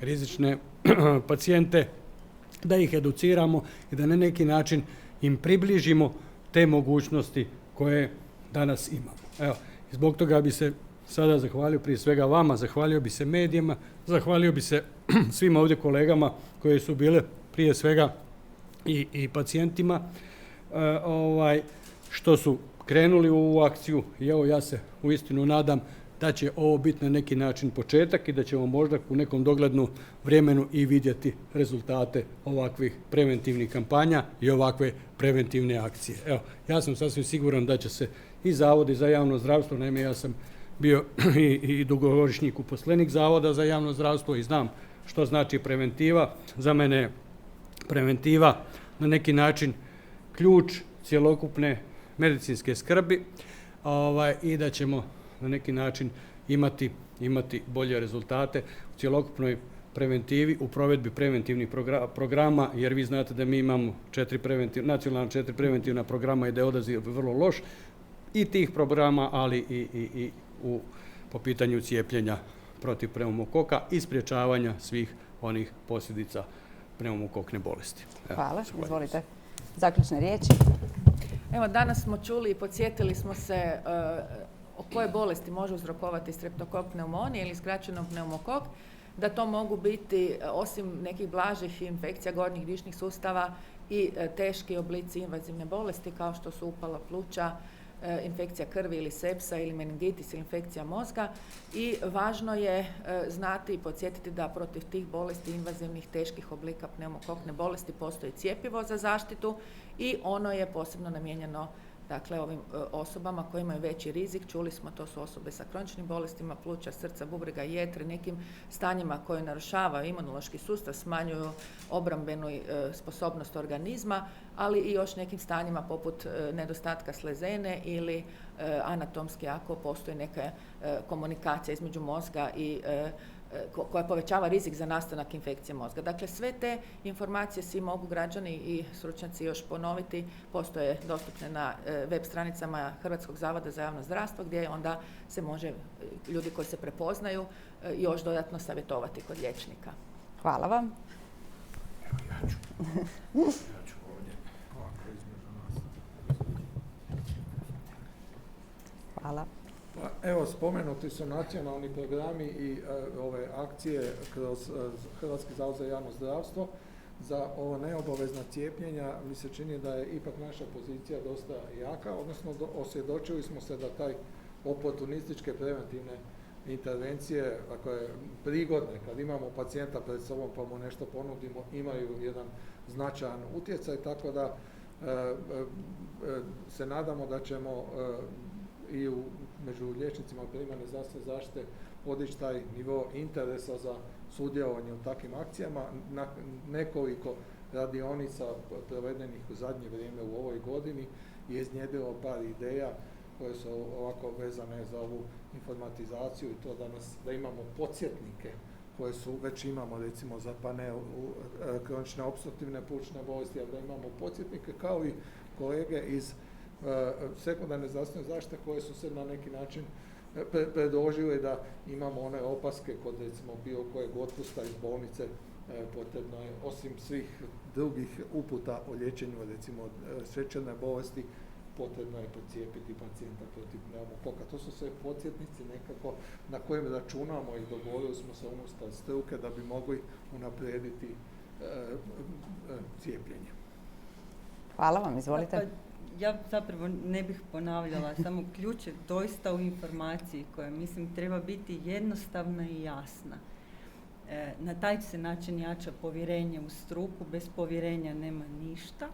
S2: rizične pacijente, da ih educiramo i da na neki način im približimo te mogućnosti koje danas imamo. Evo, zbog toga bi se sada zahvalio prije svega vama, zahvalio bi se medijima, zahvalio bi se svim ovdje kolegama koji su bile prije svega i pacijentima što su krenuli u ovu akciju i evo ja se uistinu nadam da će ovo biti na neki način početak i da ćemo možda u nekom doglednu vremenu i vidjeti rezultate ovakvih preventivnih kampanja i ovakve preventivne akcije. Evo, ja sam sasvim siguran da će se i zavodi za javno zdravstvo, naime ja sam bio i dugogodišnji uposlenik Zavoda za javno zdravstvo i znam što znači preventiva. Za mene je preventiva na neki način ključ cjelokupne medicinske skrbi i da ćemo na neki način imati bolje rezultate u cjelokupnoj preventivi, u provedbi preventivnih programa, jer vi znate da mi imamo nacionalna 4 preventivna programa i da je odaziv vrlo loš i tih programa, ali i po pitanju cijepljenja protiv pneumokoka i sprječavanja svih onih posljedica pneumokokne bolesti.
S1: Hvala, izvolite. Zaključne riječi.
S3: Evo, danas smo čuli i podsjetili smo se o koje bolesti može uzrokovati streptokok pneumonije ili skraćeno pneumokok, da to mogu biti, osim nekih blažih infekcija gornjih dišnih sustava, i teški oblici invazivne bolesti kao što su upala pluća, infekcija krvi ili sepsa ili meningitis ili infekcija mozga. I važno je znati i podsjetiti da protiv tih bolesti invazivnih teških oblika pneumokokne bolesti postoji cjepivo za zaštitu i ono je posebno namijenjeno dakle ovim osobama koji imaju veći rizik. Čuli smo, to su osobe sa kroničnim bolestima pluća, srca, bubrega, jetre, nekim stanjima koje narušavaju imunološki sustav, smanjuju obrambenu sposobnost organizma, ali i još nekim stanjima poput nedostatka slezene ili anatomski ako postoji neka komunikacija između mozga i koja povećava rizik za nastanak infekcije mozga. Dakle, sve te informacije svi mogu građani i stručnjaci još ponoviti, postoje dostupne na web stranicama Hrvatskog zavoda za javno zdravstvo, gdje onda se može ljudi koji se prepoznaju još dodatno savjetovati kod liječnika.
S1: Hvala vam.
S4: Ja ću ovdje ovako između nas.
S1: Hvala.
S4: Pa, evo, spomenuti su nacionalni programi i ove akcije kroz Hrvatski zavod za javno zdravstvo. Za ovo neobavezna cijepljenja mi se čini da je ipak naša pozicija dosta jaka, odnosno osvjedočili smo se da taj oportunističke preventivne intervencije, ako je prigodne, kad imamo pacijenta pred sobom pa mu nešto ponudimo, imaju jedan značajan utjecaj, tako da se nadamo da ćemo i među liječnicima primarne zdravstvene zaštite podići taj nivo interesa za sudjelovanje u takvim akcijama. Na nekoliko radionica provedenih u zadnje vrijeme u ovoj godini je iznjedrilo par ideja koje su ovako vezane za ovu informatizaciju i to da imamo podsjetnike koje već imamo recimo za panel kronične opstruktivne plućne bolesti, ali da imamo podsjetnike kao i kolege iz sekundarne zdravstvene zaštite koje su se na neki način predložile da imamo one opaske kod recimo bilo kojeg otpusta iz bolnice. Potrebno je osim svih drugih uputa o liječenju recimo šećerne bolesti, potrebno je pocijepiti pacijenta protiv pneumokoka. To su sve podsjetnici nekako na kojim računamo i dogovorili smo se unutar struke da bi mogli unaprijediti cijepljenje.
S1: Hvala vam, izvolite.
S5: Pa, ja zapravo ne bih ponavljala, samo ključ je doista u informaciji koja mislim treba biti jednostavna i jasna. Na taj se način jača povjerenje u struku, bez povjerenja nema ništa.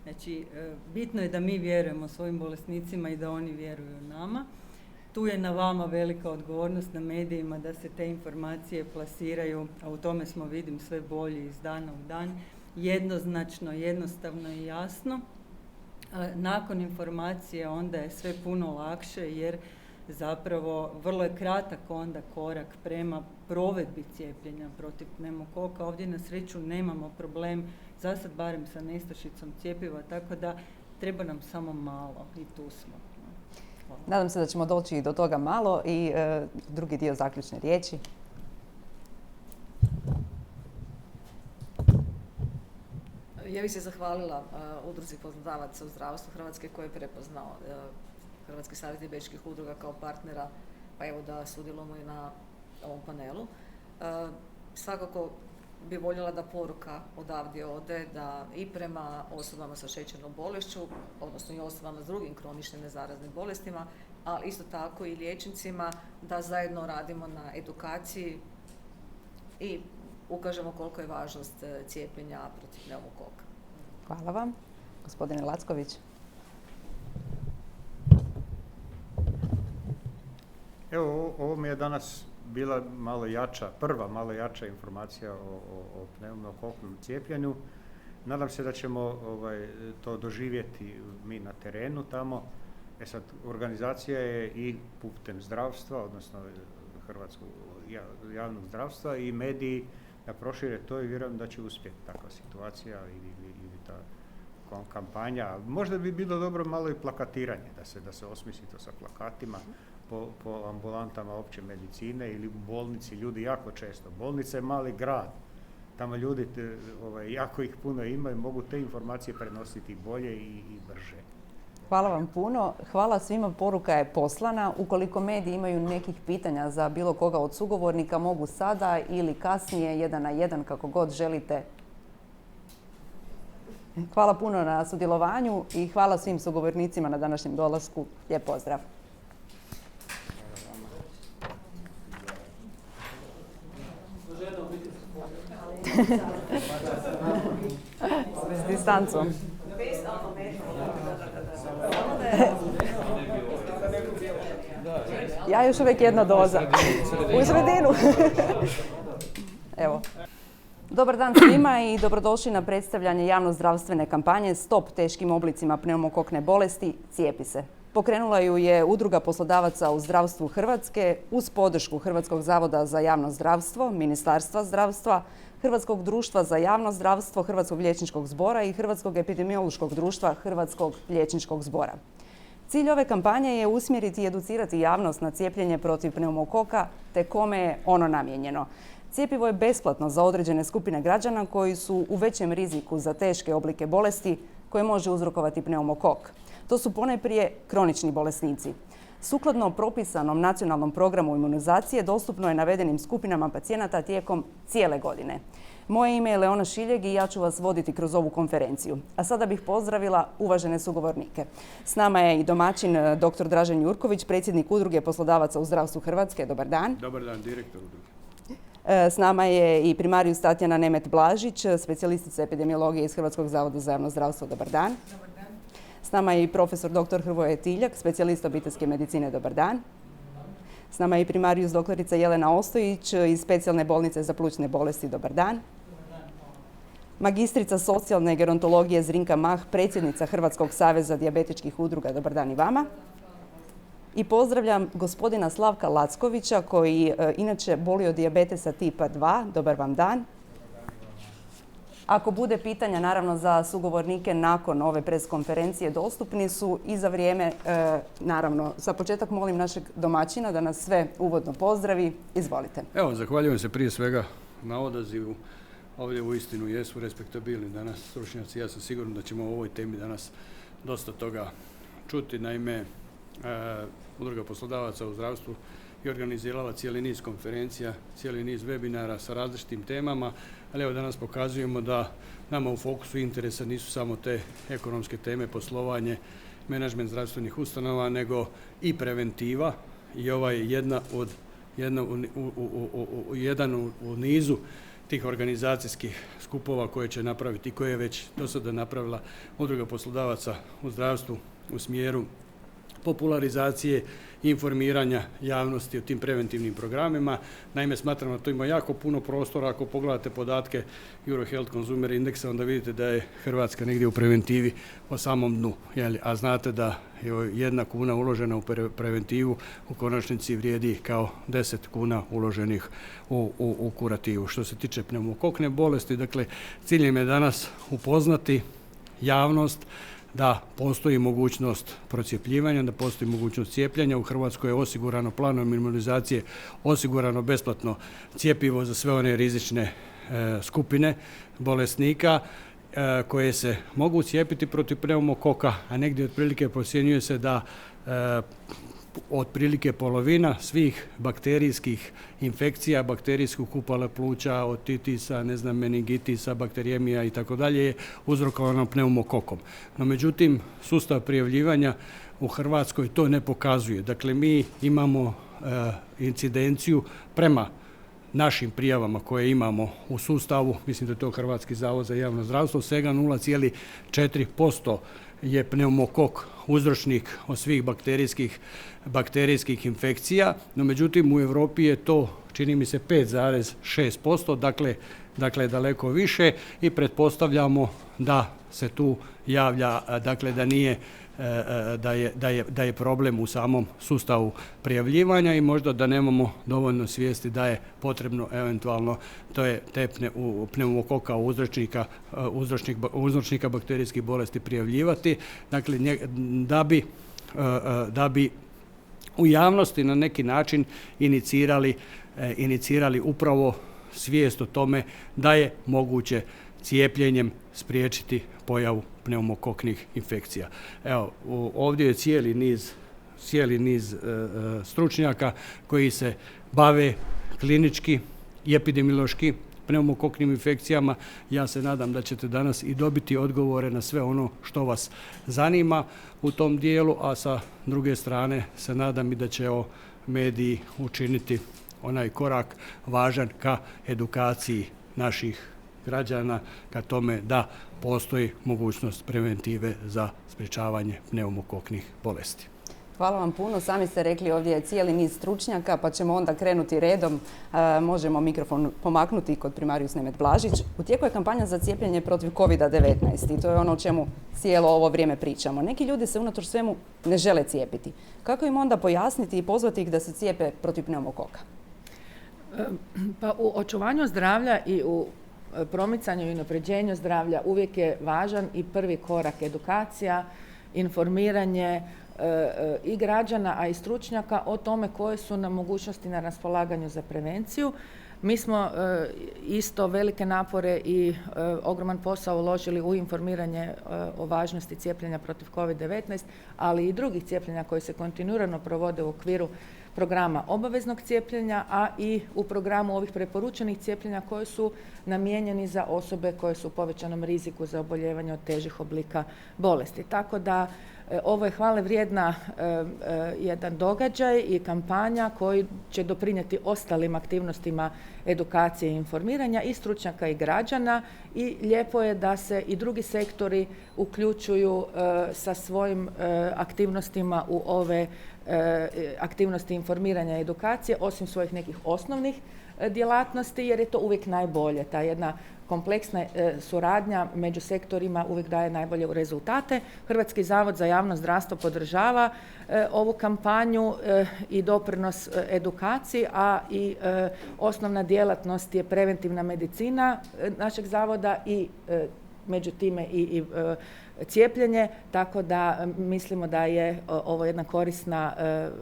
S5: Znači, bitno je da mi vjerujemo svojim bolesnicima i da oni vjeruju nama. Tu je na vama velika odgovornost, na medijima, da se te informacije plasiraju, a u tome smo, vidim, sve bolji iz dana u dan, jednoznačno, jednostavno i jasno. Nakon informacije onda je sve puno lakše jer zapravo vrlo je kratak onda korak prema provedbi cijepljenja protiv pneumokoka. Ovdje na sreću nemamo problem, za sad barem sa nestašicom cjepiva, tako da treba nam samo malo i tu smo. Hvala.
S1: Nadam se da ćemo doći do toga malo i drugi dio zaključne riječi.
S6: Ja bih se zahvalila Udruzi poslodavaca u zdravstvu Hrvatske koji je prepoznao Hrvatski savez dijabetičkih udruga kao partnera, pa evo da sudjelujemo i na ovom panelu. Svakako bi voljela da poruka odavdje ode da i prema osobama sa šećernom bolešću, odnosno i osobama s drugim kroničnim nezaraznim bolestima, ali isto tako i liječnicima, da zajedno radimo na edukaciji i ukažemo koliko je važnost cijepljenja protiv pneumokoka.
S1: Hvala vam. Gospodine Lacković.
S7: Evo, ovo mi je danas bila prva malo jača informacija o pneumokoknom cijepljenju. Nadam se da ćemo to doživjeti mi na terenu tamo. Sad, organizacija je i putem zdravstva, odnosno Hrvatskog javnog zdravstva i mediji da prošire to i vjerujem da će uspjeti takva situacija ili ta kampanja. Možda bi bilo dobro malo i plakatiranje, da se osmisli to sa plakatima po ambulantama opće medicine ili u bolnici. Ljudi jako često. Bolnica je mali grad. Tamo ljudi jako ih puno imaju, mogu te informacije prenositi bolje i brže.
S1: Hvala vam puno. Hvala svima, poruka je poslana. Ukoliko mediji imaju nekih pitanja za bilo koga od sugovornika, mogu sada ili kasnije, 1 na 1, kako god želite. Hvala puno na sudjelovanju i hvala svim sugovornicima na današnjem dolasku. Lijep pozdrav. S distancom. Ja još uvijek jedna doza. U sredinu. Evo. Dobar dan svima i dobrodošli na predstavljanje javnozdravstvene kampanje Stop teškim oblicima pneumokokne bolesti, cijepi se. Pokrenula ju je Udruga poslodavaca u zdravstvu Hrvatske uz podršku Hrvatskog zavoda za javno zdravstvo, Ministarstva zdravstva, Hrvatskog društva za javno zdravstvo, Hrvatskog liječničkog zbora i Hrvatskog epidemiološkog društva Hrvatskog liječničkog zbora. Cilj ove kampanje je usmjeriti i educirati javnost na cijepljenje protiv pneumokoka te kome je ono namijenjeno. Cjepivo je besplatno za određene skupine građana koji su u većem riziku za teške oblike bolesti koje može uzrokovati pneumokok. To su ponajprije kronični bolesnici. Sukladno propisanom nacionalnom programu imunizacije dostupno je navedenim skupinama pacijenata tijekom cijele godine. Moje ime je Leona Šiljeg i ja ću vas voditi kroz ovu konferenciju. A sada bih pozdravila uvažene sugovornike. S nama je i domaćin dr. Dražen Jurković, predsjednik Udruge poslodavaca u zdravstvu Hrvatske. Dobar dan.
S2: Dobar dan, direktor udruge.
S1: S nama je i primarijus Tatjana Nemet-Blažić, specijalistica epidemiologije iz Hrvatskog zavoda za javno zdravstvo. Dobar dan.
S6: Dobar dan.
S1: S nama je i profesor dr. Hrvoje Tiljak, specijalist obiteljske medicine. Dobar dan. S nama je i primarijus doktorica Jelena Ostojić iz specijalne bolnice za plućne bolesti. Dobar dan. Magistrica socijalne gerontologije Zrinka Mah, predsjednica Hrvatskog saveza dijabetičkih udruga. Dobar dan i vama. I pozdravljam gospodina Slavka Lackovića koji inače boli od dijabetesa tipa 2. Dobar vam dan. Ako bude pitanja, naravno, za sugovornike nakon ove preskonferencije dostupni su i za vrijeme, naravno. Za početak molim našeg domaćina da nas sve uvodno pozdravi. Izvolite.
S2: Evo, zahvaljujem se prije svega na odazivu. Ovdje uistinu jesu respektabilni danas stručnjaci. Ja sam siguran da ćemo o ovoj temi danas dosta toga čuti. Naime, Udruga poslodavaca u zdravstvu je organizirala cijeli niz konferencija, cijeli niz webinara sa različitim temama, ali evo danas pokazujemo da nama u fokusu interesa nisu samo te ekonomske teme, poslovanje, menadžment zdravstvenih ustanova, nego i preventiva i ova je jedan u nizu tih organizacijskih skupova koje će napraviti i koje je već do sada napravila Udruga poslodavaca u zdravstvu u smjeru popularizacije i informiranja javnosti o tim preventivnim programima. Naime, smatram da to ima jako puno prostora. Ako pogledate podatke Eurohealth Consumer Indexa, onda vidite da je Hrvatska negdje u preventivi po samom dnu. A znate da je 1 kuna uložena u preventivu u konačnici vrijedi kao 10 kuna uloženih u kurativu. Što se tiče pneumokokne bolesti, dakle, cilj je danas upoznati javnost da postoji mogućnost procjepljivanja, da postoji mogućnost cijepljenja. U Hrvatskoj je osigurano planom imunizacije, osigurano besplatno cjepivo za sve one rizične skupine bolesnika koje se mogu cijepiti protiv pneumokoka, a negdje otprilike procjenjuje se da otprilike polovina svih bakterijskih infekcija, bakterijskog kupala pluća, otitisa, meningitisa, bakterijemija i tako dalje je uzrokovano pneumokokom. No međutim, sustav prijavljivanja u Hrvatskoj to ne pokazuje. Dakle, mi imamo incidenciju prema našim prijavama koje imamo u sustavu, mislim da je to Hrvatski zavod za javno zdravstvo, svega 0,4% je pneumokok uzročnik od svih bakterijskih infekcija, no međutim u Europi je to, čini mi se, 5,6%, dakle daleko više i pretpostavljamo da se tu javlja, dakle da nije, da je problem u samom sustavu prijavljivanja i možda da nemamo dovoljno svijesti da je potrebno eventualno te pneumokoka uzročnika bakterijskih bolesti prijavljivati. Dakle, da bi u javnosti na neki način inicirali upravo svijest o tome da je moguće cijepljenjem spriječiti pojavu pneumokoknih infekcija. Evo, ovdje je cijeli niz stručnjaka koji se bave klinički i epidemiološki pneumokoknim infekcijama. Ja se nadam da ćete danas i dobiti odgovore na sve ono što vas zanima u tom dijelu, a sa druge strane se nadam i da će mediji učiniti onaj korak važan ka edukaciji građana ka tome da postoji mogućnost preventive za sprječavanje pneumokoknih bolesti.
S1: Hvala vam puno. Sami ste rekli ovdje je cijeli niz stručnjaka, pa ćemo onda krenuti redom. Možemo mikrofon pomaknuti kod primarius Nemet Blažić. U tijeku je kampanja za cijepljenje protiv COVID-19 i to je ono o čemu cijelo ovo vrijeme pričamo. Neki ljudi se unatoč svemu ne žele cijepiti. Kako im onda pojasniti i pozvati ih da se cijepe protiv pneumokoka?
S3: Pa u očuvanju zdravlja i u promicanju i unapređenju zdravlja uvijek je važan i prvi korak edukacija, informiranje i građana, a i stručnjaka o tome koje su nam mogućnosti na raspolaganju za prevenciju. Mi smo isto velike napore i ogroman posao uložili u informiranje o važnosti cijepljenja protiv COVID-19, ali i drugih cijepljenja koji se kontinuirano provode u okviru programa obaveznog cijepljenja, a i u programu ovih preporučenih cijepljenja koji su namijenjeni za osobe koje su u povećanom riziku za oboljevanje od težih oblika bolesti. Tako da ovo je hvale vrijedna jedan događaj i kampanja koji će doprinijeti ostalim aktivnostima edukacije i informiranja i stručnjaka i građana i lijepo je da se i drugi sektori uključuju sa svojim aktivnostima u ove aktivnosti informiranja i edukacije, osim svojih nekih osnovnih djelatnosti, jer je to uvijek najbolje. Ta jedna kompleksna suradnja među sektorima uvijek daje najbolje rezultate. Hrvatski zavod za javno zdravstvo podržava ovu kampanju i doprinos edukaciji, a i osnovna djelatnost je preventivna medicina našeg zavoda i među time i cijepljenje, tako da mislimo da je ovo jedna korisna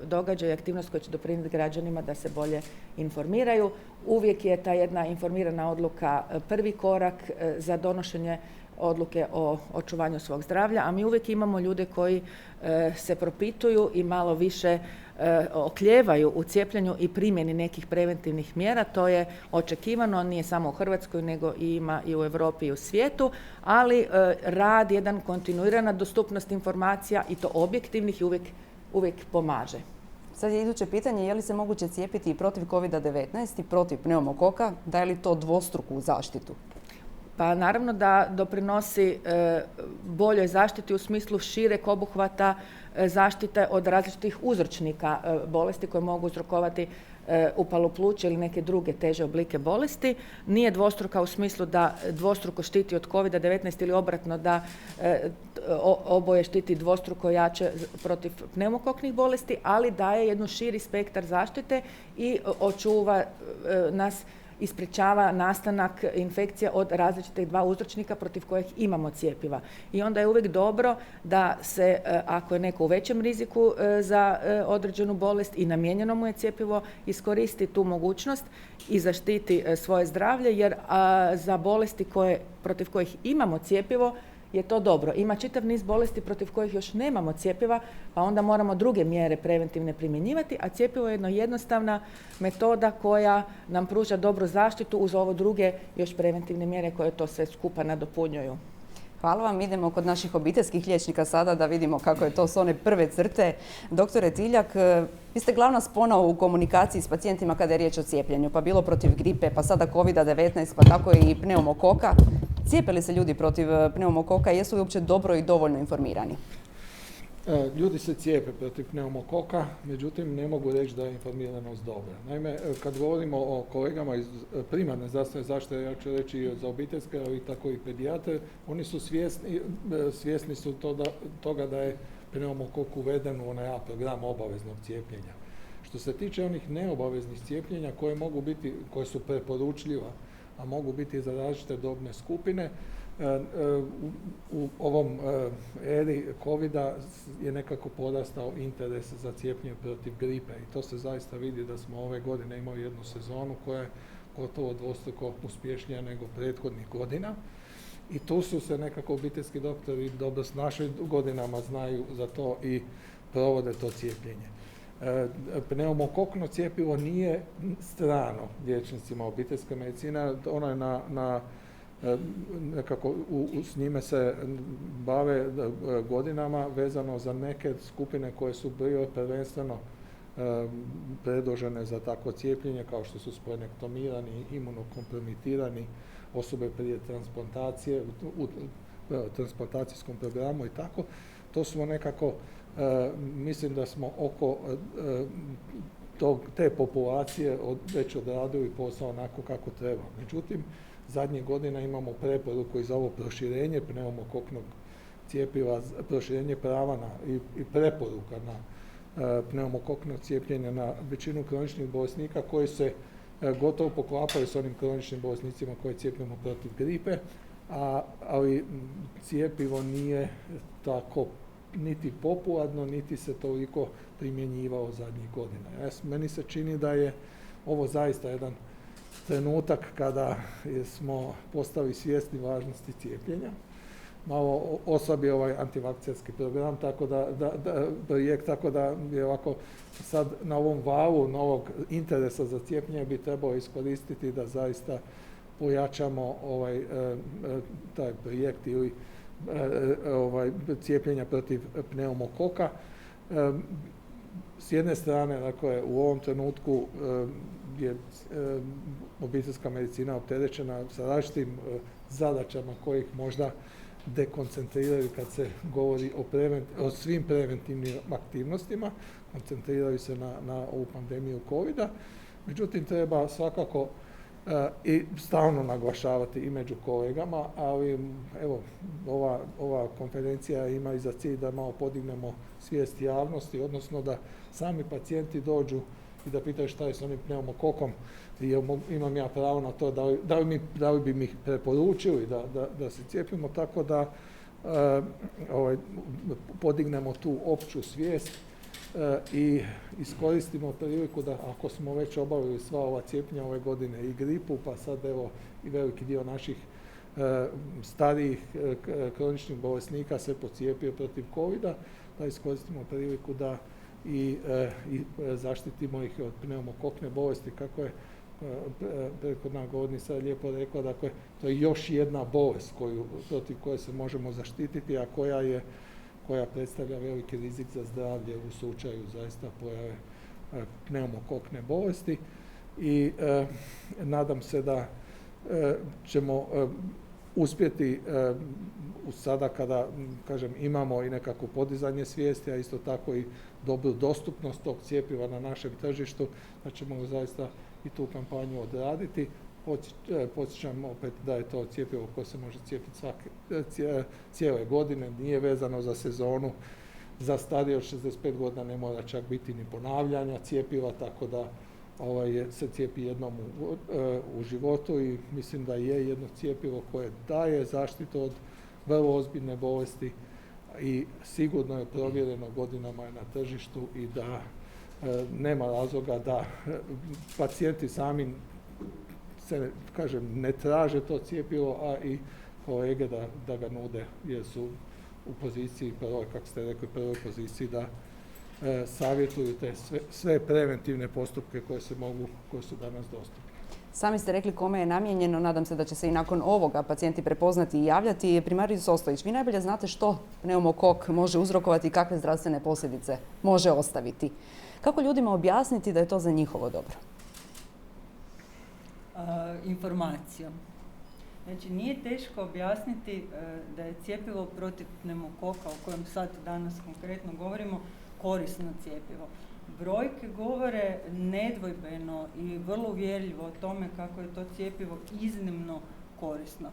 S3: događaj i aktivnost koja će doprinijeti građanima da se bolje informiraju. Uvijek je ta jedna informirana odluka prvi korak za donošenje odluke o očuvanju svog zdravlja, a mi uvijek imamo ljude koji se propituju i malo više oklijevaju u cijepljenju i primjeni nekih preventivnih mjera. To je očekivano, nije samo u Hrvatskoj, nego ima i u Europi i u svijetu, ali rad, jedan kontinuirana dostupnost informacija i to objektivnih i uvijek pomaže.
S1: Sad je iduće pitanje, je li se moguće cijepiti i protiv COVID-19 i protiv pneumokoka? Daje li to dvostruku zaštitu?
S3: Pa naravno da doprinosi boljoj zaštiti u smislu šireg obuhvata zaštite od različitih uzročnika bolesti koje mogu uzrokovati upalu pluća ili neke druge teže oblike bolesti. Nije dvostruka u smislu da dvostruko štiti od COVID-19 ili obratno da oboje štiti dvostruko jače protiv pneumokoknih bolesti, ali daje jednu širi spektar zaštite i očuva nas i sprječava nastanak infekcija od različitih dva uzročnika protiv kojih imamo cjepiva. I onda je uvijek dobro da se, ako je neko u većem riziku za određenu bolest i namijenjeno mu je cjepivo, iskoristi tu mogućnost i zaštiti svoje zdravlje, jer za bolesti protiv kojih imamo cjepivo je to dobro. Ima čitav niz bolesti protiv kojih još nemamo cjepiva, pa onda moramo druge mjere preventivne primjenjivati, a cjepivo je jedna jednostavna metoda koja nam pruža dobru zaštitu uz ovo druge još preventivne mjere koje to sve skupa nadopunjuju.
S1: Hvala vam. Idemo kod naših obiteljskih liječnika sada da vidimo kako je to s one prve crte. Doktore Tiljak, vi ste glavna spona u komunikaciji s pacijentima kada je riječ o cijepljenju, pa bilo protiv gripe, pa sada COVID-19, pa tako i pneumokoka. Cijepe li se ljudi protiv pneumokoka i jesu li uopće dobro i dovoljno informirani?
S4: Ljudi se cijepe protiv pneumokoka, međutim ne mogu reći da je informiranost dobra. Naime, kad govorimo o kolegama iz primarne zdravstvene zaštite, ja ću reći i za obiteljske, ali tako i pedijatre, oni su svjesni su toga da je pneumokok uveden u onaj program obaveznog cijepljenja. Što se tiče onih neobaveznih cijepljenja koje su preporučljiva, a mogu biti za različite dobne skupine, u ovom eri COVID-a je nekako porastao interes za cijepljenje protiv gripe i to se zaista vidi da smo ove godine imali jednu sezonu koja je gotovo dvostruko uspješnija nego prethodnih godina i tu su se nekako obiteljski doktori dobro s našim godinama znaju za to i provode to cijepljenje. Pneumokokno cjepivo nije strano liječnicima obiteljske medicine, ono je nekako s njime se bave godinama vezano za neke skupine koje su bile prvenstveno predložene za takvo cijepljenje, kao što su splenektomirani, imunokompromitirani, osobe prije transplantacije, u transplantacijskom programu i tako. To smo nekako, mislim da smo oko te populacije već odradili posao onako kako treba. Međutim, zadnjih godina imamo preporuku i za ovo proširenje pneumokoknog cjepiva, proširenje prava i preporuka na pneumokokno cijepljenje na većinu kroničnih bolesnika koji se gotovo poklapaju s onim kroničnim bolesnicima koje cijepimo protiv gripe, ali cijepivo nije tako niti popularno, niti se toliko primjenjivao zadnjih godina. Meni se čini da je ovo zaista jedan trenutak kada smo postali svjesni važnosti cijepljenja. Malo oslabi ovaj antivakcerski program, projekt, tako da je ovako sad na ovom valu novog interesa za cijepljenje bi trebalo iskoristiti da zaista pojačamo taj projekt ili cijepljenja protiv pneumokoka. S jedne strane, dakle, u ovom trenutku je obiteljska medicina opterećena sa različitim zadaćama kojih možda dekoncentriraju kad se govori o svim preventivnim aktivnostima, koncentriraju se na ovu pandemiju COVID-a. Međutim, treba svakako i stalno naglašavati i među kolegama, ali evo, ova konferencija ima i za cilj da malo podignemo svijest javnosti, odnosno da sami pacijenti dođu i da pitaju šta je s onim pneumokokom, i imam ja pravo na to, da li bi mi preporučili da se cijepimo, tako da podignemo tu opću svijest i iskoristimo priliku da, ako smo već obavili sva ova cijepljenja ove godine i gripu, pa sad evo i veliki dio naših starijih kroničnih bolesnika se pocijepio protiv COVID-a, da iskoristimo priliku da i zaštitimo ih od pneumokokne bolesti, kako je prethodna govornica lijepo rekla, dakle, to je još jedna bolest protiv koje se možemo zaštititi, a koja predstavlja veliki rizik za zdravlje u slučaju zaista pojave pneumokokne bolesti. I nadam se da ćemo uspjeti sada kada, kažem, imamo i nekako podizanje svijesti, a isto tako i dobru dostupnost tog cjepiva na našem tržištu, da ćemo zaista i tu kampanju odraditi. Podsjećam opet da je to cjepivo koje se može cijepiti cijele godine, nije vezano za sezonu, za starije od 65 godina ne mora čak biti ni ponavljanja cjepiva, tako da se cijepi jednom u životu i mislim da je jedno cjepivo koje daje zaštitu od vrlo ozbiljne bolesti i sigurno je provjereno, godinama je na tržištu i da nema razloga da pacijenti sami se, kažem, ne traže to cjepivo, a i kolege da ga nude jer su u poziciji, kako ste rekli, prvoj poziciji da savjetuju te sve preventivne postupke koje su danas dostupne.
S1: Sami ste rekli kome je namijenjeno, nadam se da će se i nakon ovoga pacijenti prepoznati i javljati. Primarijus Ostojić, vi najbolje znate što pneumokok može uzrokovati i kakve zdravstvene posljedice može ostaviti. Kako ljudima objasniti da je to za njihovo dobro?
S5: Informacijom. Znači, nije teško objasniti da je cjepivo protiv pneumokoka, o kojem sad danas konkretno govorimo, korisno cjepivo. Brojke govore nedvojbeno i vrlo uvjerljivo o tome kako je to cjepivo iznimno korisno.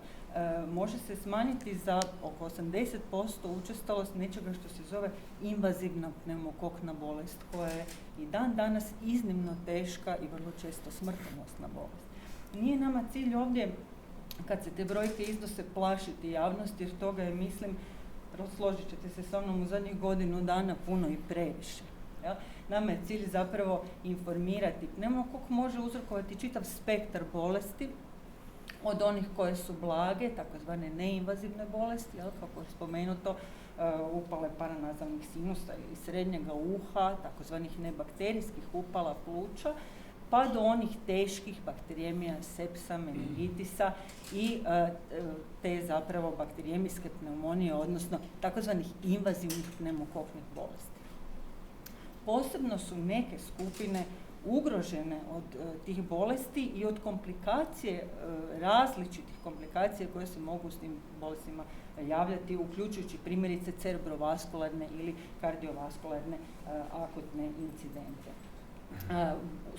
S5: Može se smanjiti za oko 80% učestalost nečega što se zove invazivna pneumokokna bolest, koja je i dan danas iznimno teška i vrlo često smrtonosna bolest. Nije nama cilj ovdje, kad se te brojke iznose, plašiti javnost, jer toga je, mislim, složit ćete se sa mnom, u zadnjih godinu dana puno i previše. Ja? Nama je cilj zapravo informirati. Pneumokok može uzrokovati čitav spektar bolesti, od onih koje su blage, takozvane neinvazivne bolesti, kako je spomenuto, upale paranazalnih sinusa ili srednjega uha, takozvanih nebakterijskih upala pluća, pa do onih teških bakterijemija, sepsa, meningitisa i te zapravo bakterijemijske pneumonije, odnosno takozvanih invazivnih pneumokoknih bolesti. Posebno su neke skupine ugrožene od tih bolesti i od komplikacije, različitih komplikacija koje se mogu s tim bolestima javljati, uključujući primjerice cerebrovaskularne ili kardiovaskularne akutne incidente.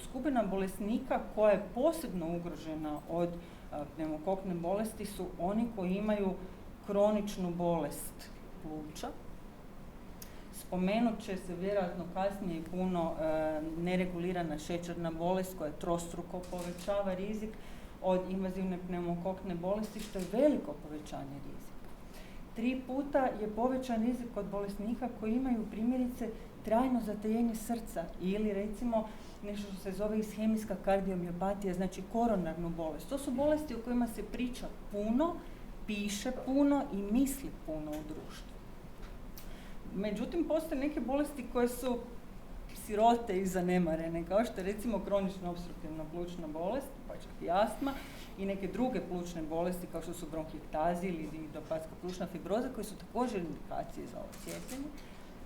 S5: Skupina bolesnika koja je posebno ugrožena od pneumokokne bolesti su oni koji imaju kroničnu bolest pluća. Spomenut će se vjerojatno kasnije i puno neregulirana šećerna bolest koja trostruko povećava rizik od invazivne pneumokokne bolesti, što je veliko povećanje rizika. 3 puta je povećan rizik kod bolesnika koji imaju primjerice trajno zatajenje srca ili recimo nešto što se zove ishemijska kardiomiopatija, znači koronarnu bolest. To su bolesti o kojima se priča puno, piše puno i misli puno u društvu. Međutim, postoje neke bolesti koje su sirote i zanemarene, kao što je recimo kronična opstruktivna plućna bolest, pa čak i astma, i neke druge plućne bolesti kao što su bronhektazi ili idiopatska plućna fibroza, koji su također indikacije za ovo cijepljenje.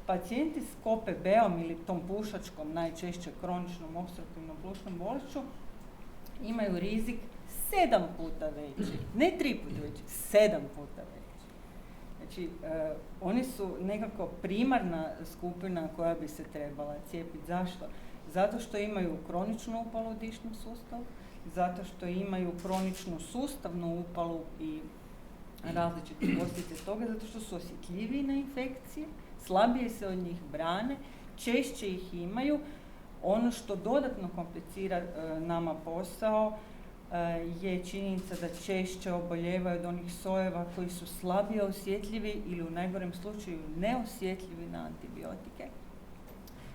S5: Pacijenti s KOPB-om ili tom pušačkom, najčešće kroničnom opstruktivnom plućnom bolešću, imaju rizik 7 puta veći, ne 3 puta veći, 7 puta veći. Znači, oni su nekako primarna skupina koja bi se trebala cijepiti. Zašto? Zato što imaju kroničnu upalu u dišnom sustavu, zato što imaju kroničnu sustavnu upalu i različite posljedice toga, zato što su osjetljiviji na infekcije, slabije se od njih brane, češće ih imaju. Ono što dodatno komplicira nama posao je činjenica da češće oboljevaju od onih sojeva koji su slabije osjetljivi ili u najgorem slučaju neosjetljivi na antibiotike.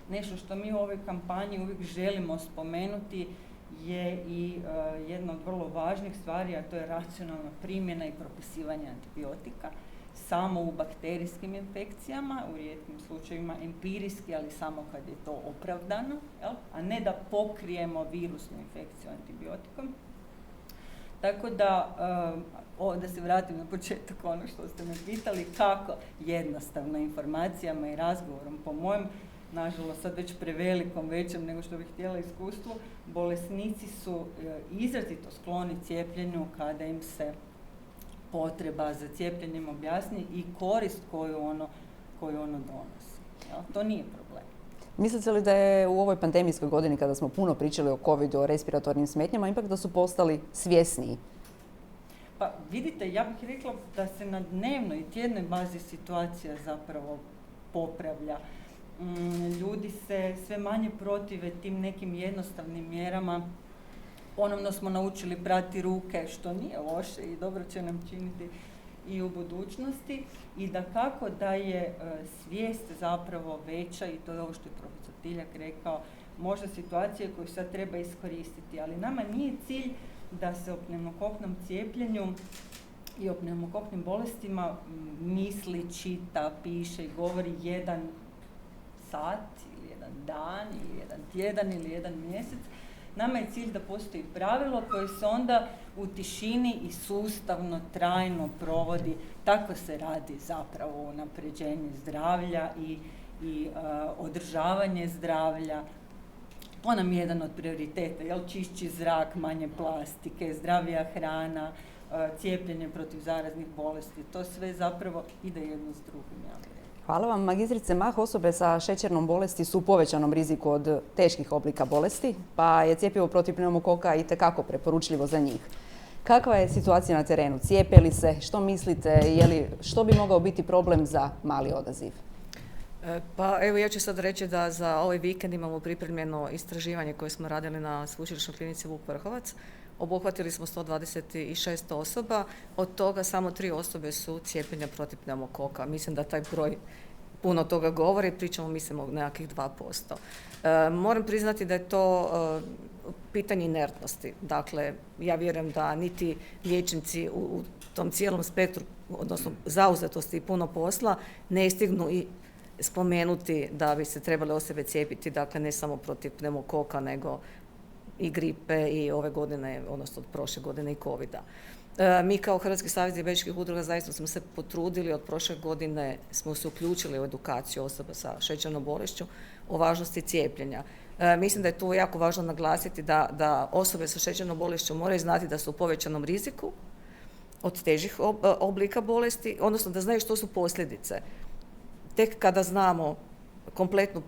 S5: Nešto što mi u ovoj kampanji uvijek želimo spomenuti je i jedna od vrlo važnih stvari, a to je racionalna primjena i propisivanje antibiotika samo u bakterijskim infekcijama, u rijetkim slučajevima empirijski, ali samo kad je to opravdano, jel? A ne da pokrijemo virusnu infekciju antibiotikom. Tako da, da se vratim na početak ono što ste me pitali, kako jednostavno informacijama i razgovorom, po mojem, nažalost sad već prevelikom, većem nego što bih htjela iskustvu, bolesnici su izrazito skloni cijepljenju kada im se potreba za cijepljenjem objasni i korist koju ono donosi. Ja, to nije problem.
S1: Mislite li da je u ovoj pandemijskoj godini, kada smo puno pričali o covidu, o respiratornim smetnjama, ipak da su postali svjesniji?
S5: Pa vidite, ja bih rekla da se na dnevnoj i tjednoj bazi situacija zapravo popravlja. Ljudi se sve manje protive tim nekim jednostavnim mjerama. Ponovno smo naučili prati ruke, što nije loše i dobro će nam činiti i u budućnosti. I dakako da je svijest zapravo veća, i to je ovo što je profesor Tiljak rekao, možda situacije koju sad treba iskoristiti, ali nama nije cilj da se o pneumokoknom cijepljenju i o pneumokoknim bolestima misli, čita, piše i govori jedan sat ili jedan dan ili jedan tjedan ili jedan mjesec. Nama je cilj da postoji pravilo koje se onda u tišini i sustavno, trajno provodi. Tako se radi zapravo unapređenje zdravlja i održavanje zdravlja. To nam je jedan od prioriteta, jel, čišći zrak, manje plastike, zdravija hrana, cijepljenje protiv zaraznih bolesti. To sve zapravo ide jedno s drugim, ja bih rekla.
S1: Hvala vam. Magistrice Mah, osobe sa šećernom bolesti su u povećanom riziku od teških oblika bolesti, pa je cjepivo protiv pneumokoka itekako preporučljivo za njih. Kakva je situacija na terenu? Cijepe li se? Što mislite? Što bi mogao biti problem za mali odaziv?
S6: Pa evo, ja ću sad reći da za ovaj vikend imamo pripremljeno istraživanje koje smo radili na Sveučilišnoj klinici Vuk Vrhovac. Obuhvatili smo 126 osoba, od toga samo 3 osobe su cijepljenja protiv pneumokoka. Mislim da taj broj puno toga govori, pričamo mislimo o nekakvih 2%. Moram priznati da je to pitanje inertnosti. Dakle, ja vjerujem da niti liječnici u tom cijelom spektru, odnosno zauzetosti i puno posla, ne stignu i spomenuti da bi se trebale osobe cijepiti, dakle ne samo protiv pneumokoka, nego i gripe i ove godine, odnosno od prošle godine i covida. Mi kao Hrvatski savez dijabetičkih udruga zaista smo se potrudili, od prošle godine smo se uključili u edukaciju osoba sa šećernom bolešću o važnosti cijepljenja. Mislim da je tu jako važno naglasiti da osobe sa šećernom bolešću moraju znati da su u povećanom riziku od težih oblika bolesti, odnosno da znaju što su posljedice. Tek kada znamo kompletnu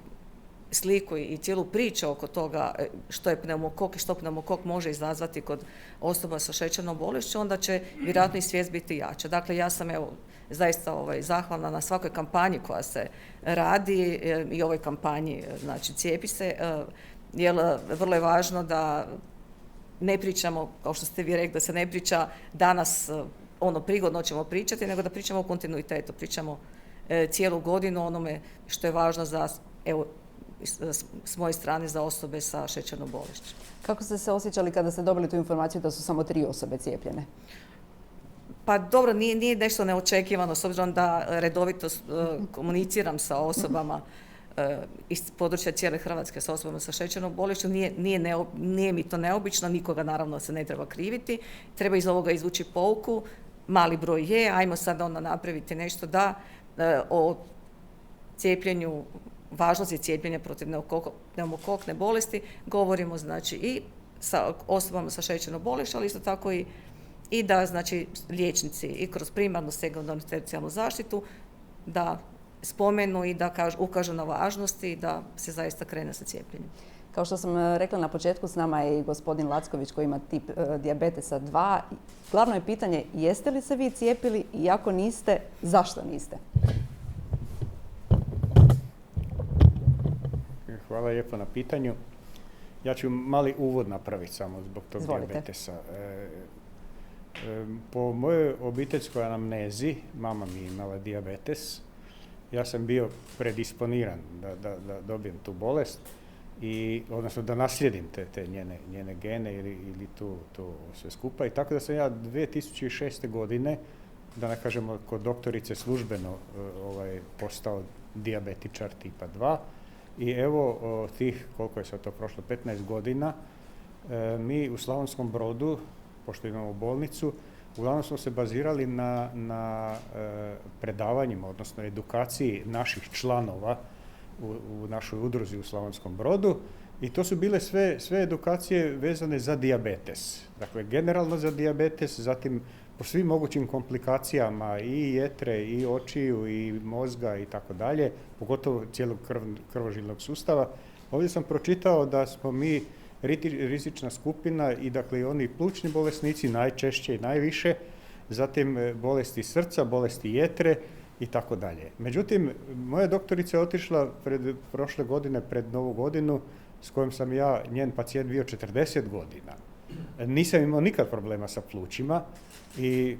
S6: sliku i cijelu priču oko toga što je pneumokok i što pneumokok može izazvati kod osoba sa šećernom bolešću, onda će vjerojatno i svijest biti jača. Dakle, ja sam zaista zahvalna na svakoj kampanji koja se radi i ovoj kampanji, znači cijepi se, jer vrlo je važno da ne pričamo, kao što ste vi rekli, da se ne priča danas prigodno ćemo pričati, nego da pričamo o kontinuitetu, pričamo cijelu godinu onome što je važno za, s moje strane, za osobe sa šećernom bolešću.
S1: Kako ste se osjećali kada ste dobili tu informaciju da su samo 3 osobe cijepljene?
S6: Pa dobro, nije nešto neočekivano, s obzirom da redovito komuniciram sa osobama iz područja cijele Hrvatske, sa osobama sa šećernom bolešću. Nije mi to neobično, nikoga naravno se ne treba kriviti. Treba iz ovoga izvući pouku, mali broj je, ajmo sada onda napraviti nešto da o cijepljenju, važnosti cijepljenja protiv pneumokokne bolesti govorimo znači i sa osobama sa šećernom bolešću, ali isto tako i da znači liječnici i kroz primarnu, sekundarnu, tercijarnu zaštitu da spomenu i da ukažu na važnosti i da se zaista krene sa cijepljenjem.
S1: Kao što sam rekla na početku, s nama je i gospodin Lacković koji ima tip dijabetesa 2. Glavno je pitanje, jeste li se vi cijepili i ako niste, zašto niste?
S7: Hvala lijepo na pitanju. Ja ću mali uvod napraviti samo zbog tog dijabetesa. Po mojoj obiteljskoj anamnezi, mama mi je imala dijabetes. Ja sam bio predisponiran da dobijem tu bolest, odnosno da naslijedim te njene gene ili tu sve skupa. I tako da sam ja 2006. godine, da ne kažemo kod doktorice službeno, postao dijabetičar tipa 2. I evo tih, koliko je sad to prošlo, 15 godina, mi u Slavonskom Brodu, pošto imamo bolnicu, uglavnom smo se bazirali na predavanjima, odnosno edukaciji naših članova u našoj udruzi u Slavonskom Brodu i to su bile sve edukacije vezane za dijabetes. Dakle, generalno za dijabetes, zatim po svim mogućim komplikacijama i jetre, i očiju, i mozga i tako dalje, pogotovo cijelog krvožilnog sustava. Ovdje sam pročitao da smo mi rizična skupina i dakle i oni plućni bolesnici najčešće i najviše, zatim bolesti srca, bolesti jetre i tako dalje. Međutim, moja doktorica je otišla prošle godine, pred Novu godinu, s kojom sam ja njen pacijent bio 40 godina. Nisam imao nikad problema sa plućima i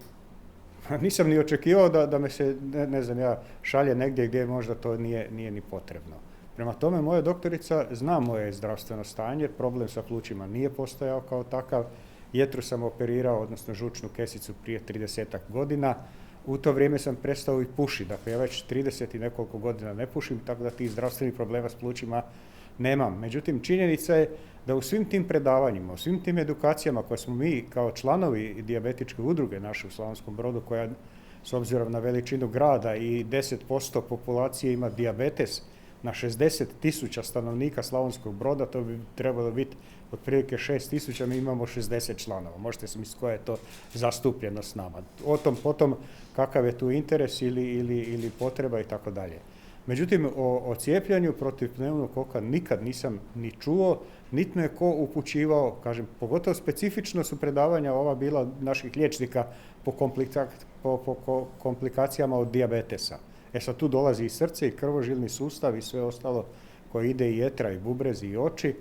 S7: nisam ni očekivao da me se, ne znam, ja šalje negdje gdje možda to nije ni potrebno. Prema tome, moja doktorica zna moje zdravstveno stanje, problem sa plućima nije postojao kao takav, jetru sam operirao, odnosno žučnu kesicu prije 30-ak godina, u to vrijeme sam prestao i pušiti, dakle ja već 30 i nekoliko godina ne pušim, tako da tih zdravstvenih problema s plućima nemam. Međutim, činjenica je da u svim tim predavanjima, u svim tim edukacijama koje smo mi kao članovi dijabetičke udruge naše u Slavonskom Brodu, koja s obzirom na veličinu grada i 10% populacije ima dijabetes, na 60.000 stanovnika Slavonskog Broda, to bi trebalo biti otprilike 6.000, mi imamo 60 članova. Možete se misliti koja je to zastupljenost s nama. O tom potom kakav je tu interes ili potreba i tako dalje. Međutim, o cijepljanju protiv pneumokoka nikad nisam ni čuo, niti me ko upućivao, kažem, pogotovo specifično su predavanja ova bila naših liječnika po komplikacijama od dijabetesa. Sad tu dolazi i srce, i krvožilni sustav i sve ostalo koje ide i jetra, i bubrezi, i oči.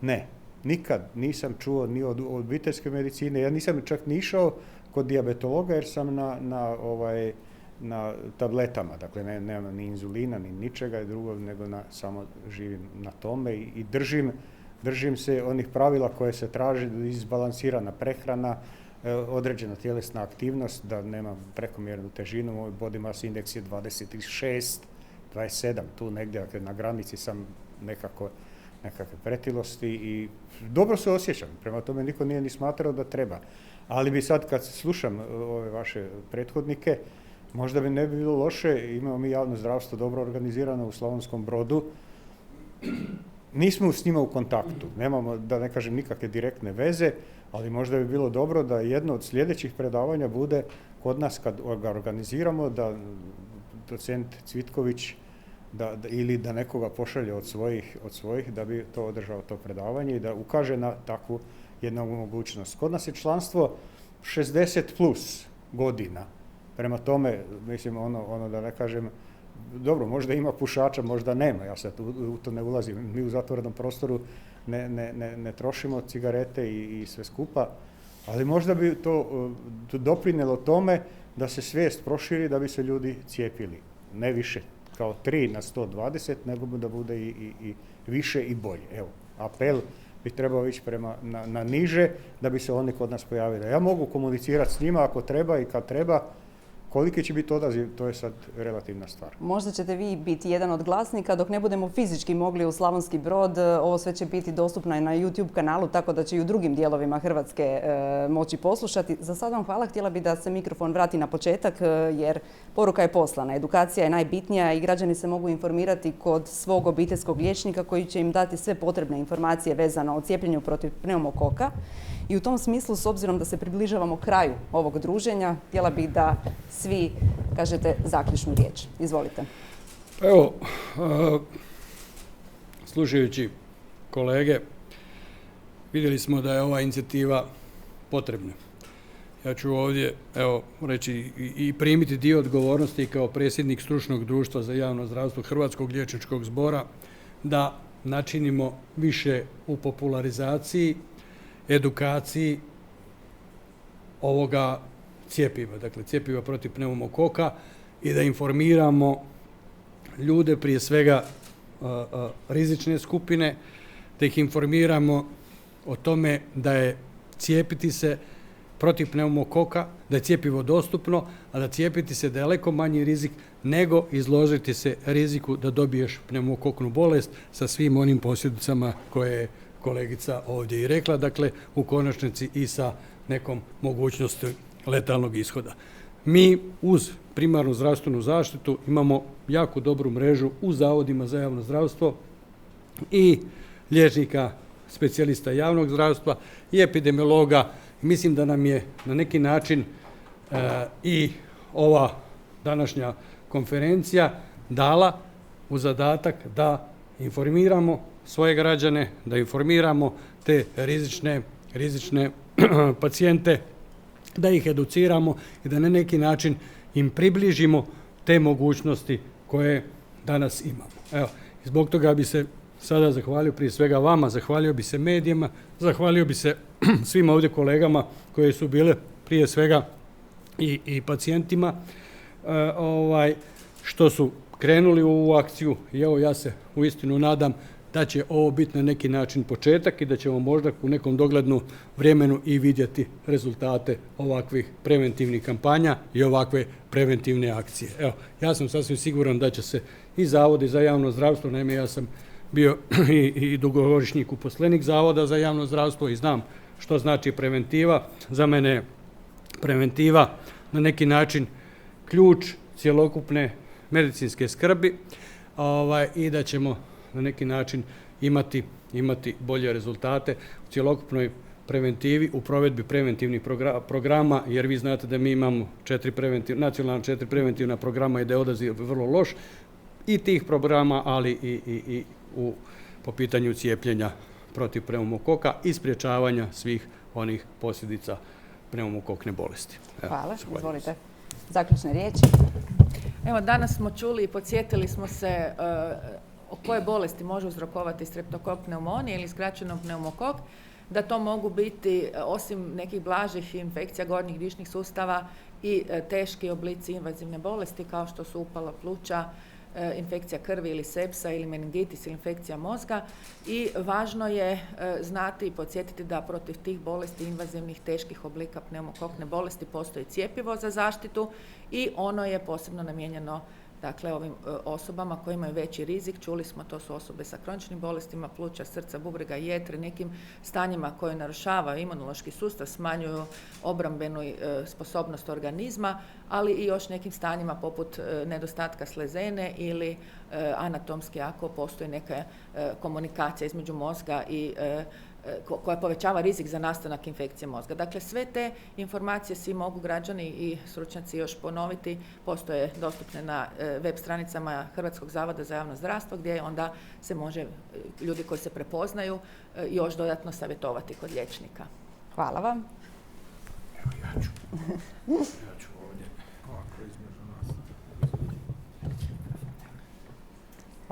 S7: Ne, nikad nisam čuo ni od obiteljske medicine. Ja nisam čak ni išao kod dijabetologa jer sam na tabletama. Dakle, nemam ni inzulina, ni ničega drugog, nego samo živim na tome i držim se onih pravila koje se traži, izbalansirana prehrana, određena tjelesna aktivnost, da nemam prekomjernu težinu, moj body mass index je 26, 27, tu negdje, dakle, na granici sam nekakve pretilosti i dobro se osjećam, prema tome niko nije ni smatrao da treba. Ali bi sad kad slušam ove vaše prethodnike, možda bi ne bi bilo loše, imamo mi javno zdravstvo dobro organizirano u Slavonskom Brodu, nismo s njima u kontaktu, nemamo, da ne kažem, nikakve direktne veze, ali možda bi bilo dobro da jedno od sljedećih predavanja bude kod nas kad ga organiziramo, da docent Cvitković ili da nekoga pošalje od svojih da bi to održao to predavanje i da ukaže na takvu jednu mogućnost. Kod nas je članstvo 60 plus godina. Prema tome, mislim, ono da ne kažem, dobro, možda ima pušača, možda nema, ja sad u to ne ulazim. Mi u zatvorenom prostoru ne trošimo cigarete i sve skupa, ali možda bi to doprinijelo tome da se svijest proširi, da bi se ljudi cijepili. Ne više kao 3 na 120, nego da bude i više i bolje. Evo, apel bi trebao ići na niže da bi se oni kod nas pojavili. Ja mogu komunicirati s njima ako treba i kad treba. Koliki će biti odaziv, to je sad relativna stvar.
S1: Možda ćete vi biti jedan od glasnika dok ne budemo fizički mogli u Slavonski Brod. Ovo sve će biti dostupno i na YouTube kanalu, tako da će i u drugim dijelovima Hrvatske moći poslušati. Za sad vam hvala. Htjela bi da se mikrofon vrati na početak jer poruka je poslana. Edukacija je najbitnija i građani se mogu informirati kod svog obiteljskog liječnika koji će im dati sve potrebne informacije vezano o cijepljenju protiv pneumokoka. I u tom smislu, s obzirom da se približavamo kraju ovog druženja, htjela bih da svi kažete zaključnu riječ. Izvolite.
S2: Evo, slušajući kolege, vidjeli smo da je ova inicijativa potrebna. Ja ću ovdje reći i primiti dio odgovornosti kao predsjednik Stručnog društva za javno zdravstvo Hrvatskog liječničkog zbora da načinimo više u popularizaciji, edukaciji ovoga cjepiva, dakle cjepiva protiv pneumokoka i da informiramo ljude, prije svega rizične skupine, da ih informiramo o tome da je cijepiti se protiv pneumokoka, da je cjepivo dostupno, a da cijepiti se daleko manji rizik nego izložiti se riziku da dobiješ pneumokoknu bolest sa svim onim posljedicama koje je kolegica ovdje i rekla, dakle u konačnici i sa nekom mogućnosti letalnog ishoda. Mi uz primarnu zdravstvenu zaštitu imamo jako dobru mrežu u zavodima za javno zdravstvo i liječnika, specijalista javnog zdravstva i epidemiologa. Mislim da nam je na neki način i ova današnja konferencija dala u zadatak da informiramo svoje građane, da informiramo te rizične pacijente, da ih educiramo i da na neki način im približimo te mogućnosti koje danas imamo. Evo, zbog toga bi se sada zahvalio prije svega vama, zahvalio bi se medijima, zahvalio bi se svim ovdje kolegama koji su bile prije svega i pacijentima što su krenuli u ovu akciju i evo ja se uistinu nadam da će ovo biti na neki način početak i da ćemo možda u nekom doglednu vremenu i vidjeti rezultate ovakvih preventivnih kampanja i ovakve preventivne akcije. Evo, ja sam sasvim siguran da će se i zavodi za javno zdravstvo, naime ja sam bio i dugogodišnji uposlenik Zavoda za javno zdravstvo i znam što znači preventiva. Za mene je preventiva na neki način ključ cjelokupne medicinske skrbi i da ćemo na neki način imati bolje rezultate u cjelokupnoj preventivi, u provedbi preventivnih programa, jer vi znate da mi imamo nacionalna 4 preventivna programa i da je odaziv vrlo loš i tih programa, ali i po pitanju cijepljenja protiv pneumokoka i sprječavanja svih onih posljedica pneumokokne bolesti.
S1: Hvala, izvolite. Zaključne riječi.
S3: Evo, danas smo čuli i podsjetili smo se o koje bolesti može uzrokovati streptokok pneumonije ili skraćeno pneumokok, da to mogu biti, osim nekih blažih infekcija gornjih dišnih sustava, i teški oblici invazivne bolesti kao što su upala pluća, infekcija krvi ili sepsa ili meningitis ili infekcija mozga. I važno je znati i podsjetiti da protiv tih bolesti, invazivnih teških oblika pneumokokne bolesti, postoji cjepivo za zaštitu i ono je posebno namijenjeno dakle ovim osobama koji imaju veći rizik. Čuli smo, to su osobe sa kroničnim bolestima pluća, srca, bubrega, jetre, nekim stanjima koje narušavaju imunološki sustav, smanjuju obrambenu sposobnost organizma, ali i još nekim stanjima poput nedostatka slezene ili anatomski ako postoji neka komunikacija između mozga i koja povećava rizik za nastanak infekcije mozga. Dakle, sve te informacije svi mogu građani i stručnjaci još ponoviti, postoje dostupne na web stranicama Hrvatskog zavoda za javno zdravstvo, gdje onda se može ljudi koji se prepoznaju još dodatno savjetovati kod liječnika.
S1: Hvala vam.
S4: Evo ja ću ovdje ovako između nas.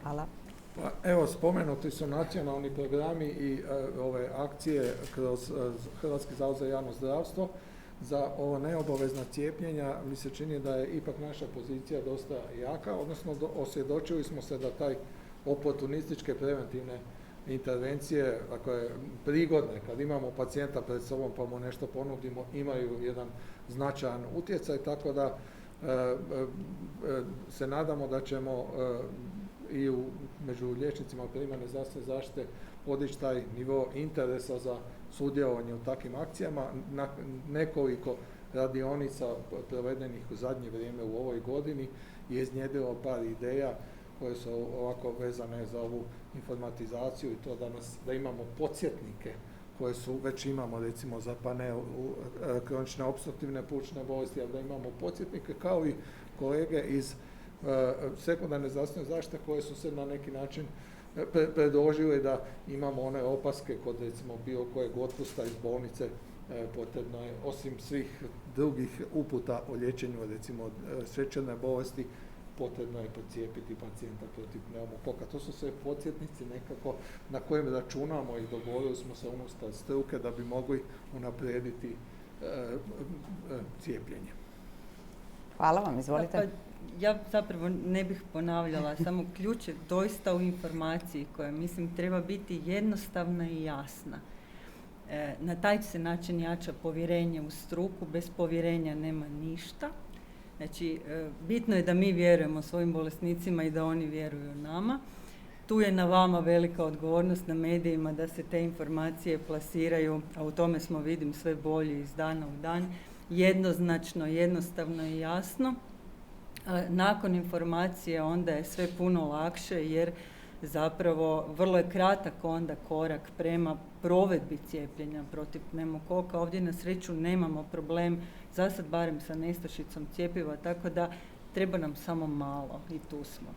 S1: Hvala.
S4: Pa, evo, spomenuti su nacionalni programi i ove akcije kroz Hrvatski zavod za javno zdravstvo. Za ovo neobavezna cijepljenja mi se čini da je ipak naša pozicija dosta jaka, odnosno osvjedočili smo se da taj oportunističke preventivne intervencije, dakle prigodne, kad imamo pacijenta pred sobom pa mu nešto ponudimo, imaju jedan značajan utjecaj, tako da se nadamo da ćemo i među liječnicima primarne zdravstvene zaštite podići taj nivo interesa za sudjelovanje u takvim akcijama. Nekoliko radionica provedenih u zadnje vrijeme u ovoj godini je iznjedrilo par ideja koje su ovako vezane za ovu informatizaciju i to da imamo podsjetnike koje već imamo recimo za panel kronične opstruktivne plućne bolesti, ali da imamo podsjetnike kao i kolege iz sekundarne zdravstvene zaštite koje su se na neki način predložile da imamo one opaske kod recimo bilo kojeg otpusta iz bolnice. Potrebno je osim svih drugih uputa o liječenju recimo šećerne bolesti, potrebno je pocijepiti pacijenta protiv pneumokoka. To su sve podsjetnici nekako na kojim računamo i dogovorili smo se unutar struke da bi mogli unaprijediti cijepljenje.
S1: Hvala vam, izvolite.
S5: Pa, ja zapravo ne bih ponavljala, samo ključ je doista u informaciji koja mislim treba biti jednostavna i jasna. Na taj se način jača povjerenje u struku, bez povjerenja nema ništa. Znači, bitno je da mi vjerujemo svojim bolesnicima i da oni vjeruju nama. Tu je na vama velika odgovornost, na medijima, da se te informacije plasiraju, a u tome smo, vidim, sve bolji iz dana u dan, jednoznačno, jednostavno i jasno. Nakon informacije onda je sve puno lakše jer zapravo vrlo je kratak onda korak prema provedbi cijepljenja protiv pneumokoka. Ovdje na sreću nemamo problem, za sad barem sa nestašicom cjepiva, tako da treba nam samo malo i tu smo.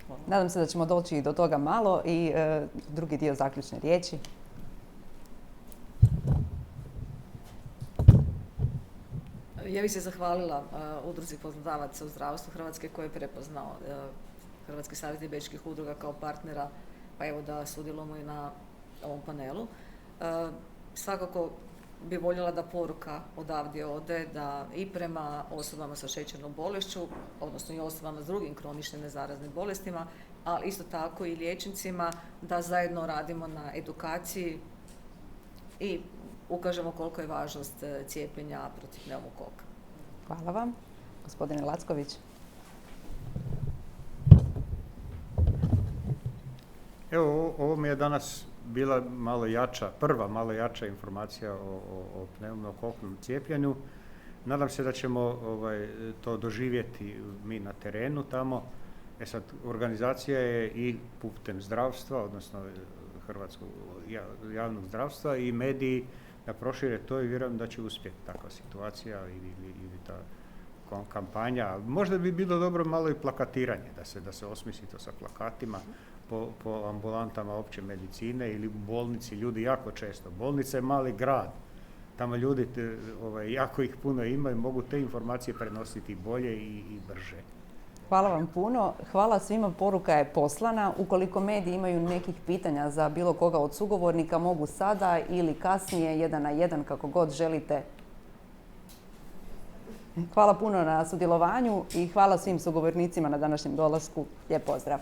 S5: Hvala.
S1: Nadam se da ćemo doći i do toga malo i drugi dio zaključne riječi.
S6: Ja bih se zahvalila Udruzi poslodavaca u zdravstvu Hrvatske koji je prepoznao Hrvatski savez liječničkih udruga kao partnera, pa evo da sudjelujemo i na ovom panelu. Svakako bi voljela da poruka odavdje ode da i prema osobama sa šećernom bolešću, odnosno i osobama s drugim kroničnim nezaraznim bolestima, ali isto tako i liječnicima, da zajedno radimo na edukaciji i ukažemo koliko je važnost cijepljenja protiv pneumokoka.
S1: Hvala vam. Gospodine Lacković.
S7: Evo, ovo mi je danas bila prva malo jača informacija o pneumokoknom cijepljenju. Nadam se da ćemo to doživjeti mi na terenu tamo. Sad, organizacija je i putem zdravstva, odnosno Hrvatskog javnog zdravstva i mediji da prošire to i vjerujem da će uspjeti takva situacija ili ta kampanja. Možda bi bilo dobro malo i plakatiranje, da se osmisli to sa plakatima po ambulantama opće medicine ili u bolnici. Ljudi jako često, bolnica je mali grad, tamo ljudi jako ih puno imaju, mogu te informacije prenositi bolje i brže.
S1: Hvala vam puno. Hvala svima, poruka je poslana. Ukoliko mediji imaju nekih pitanja za bilo koga od sugovornika, mogu sada ili kasnije, 1 na 1, kako god želite. Hvala puno na sudjelovanju i hvala svim sugovornicima na današnjem dolasku. Lijep pozdrav.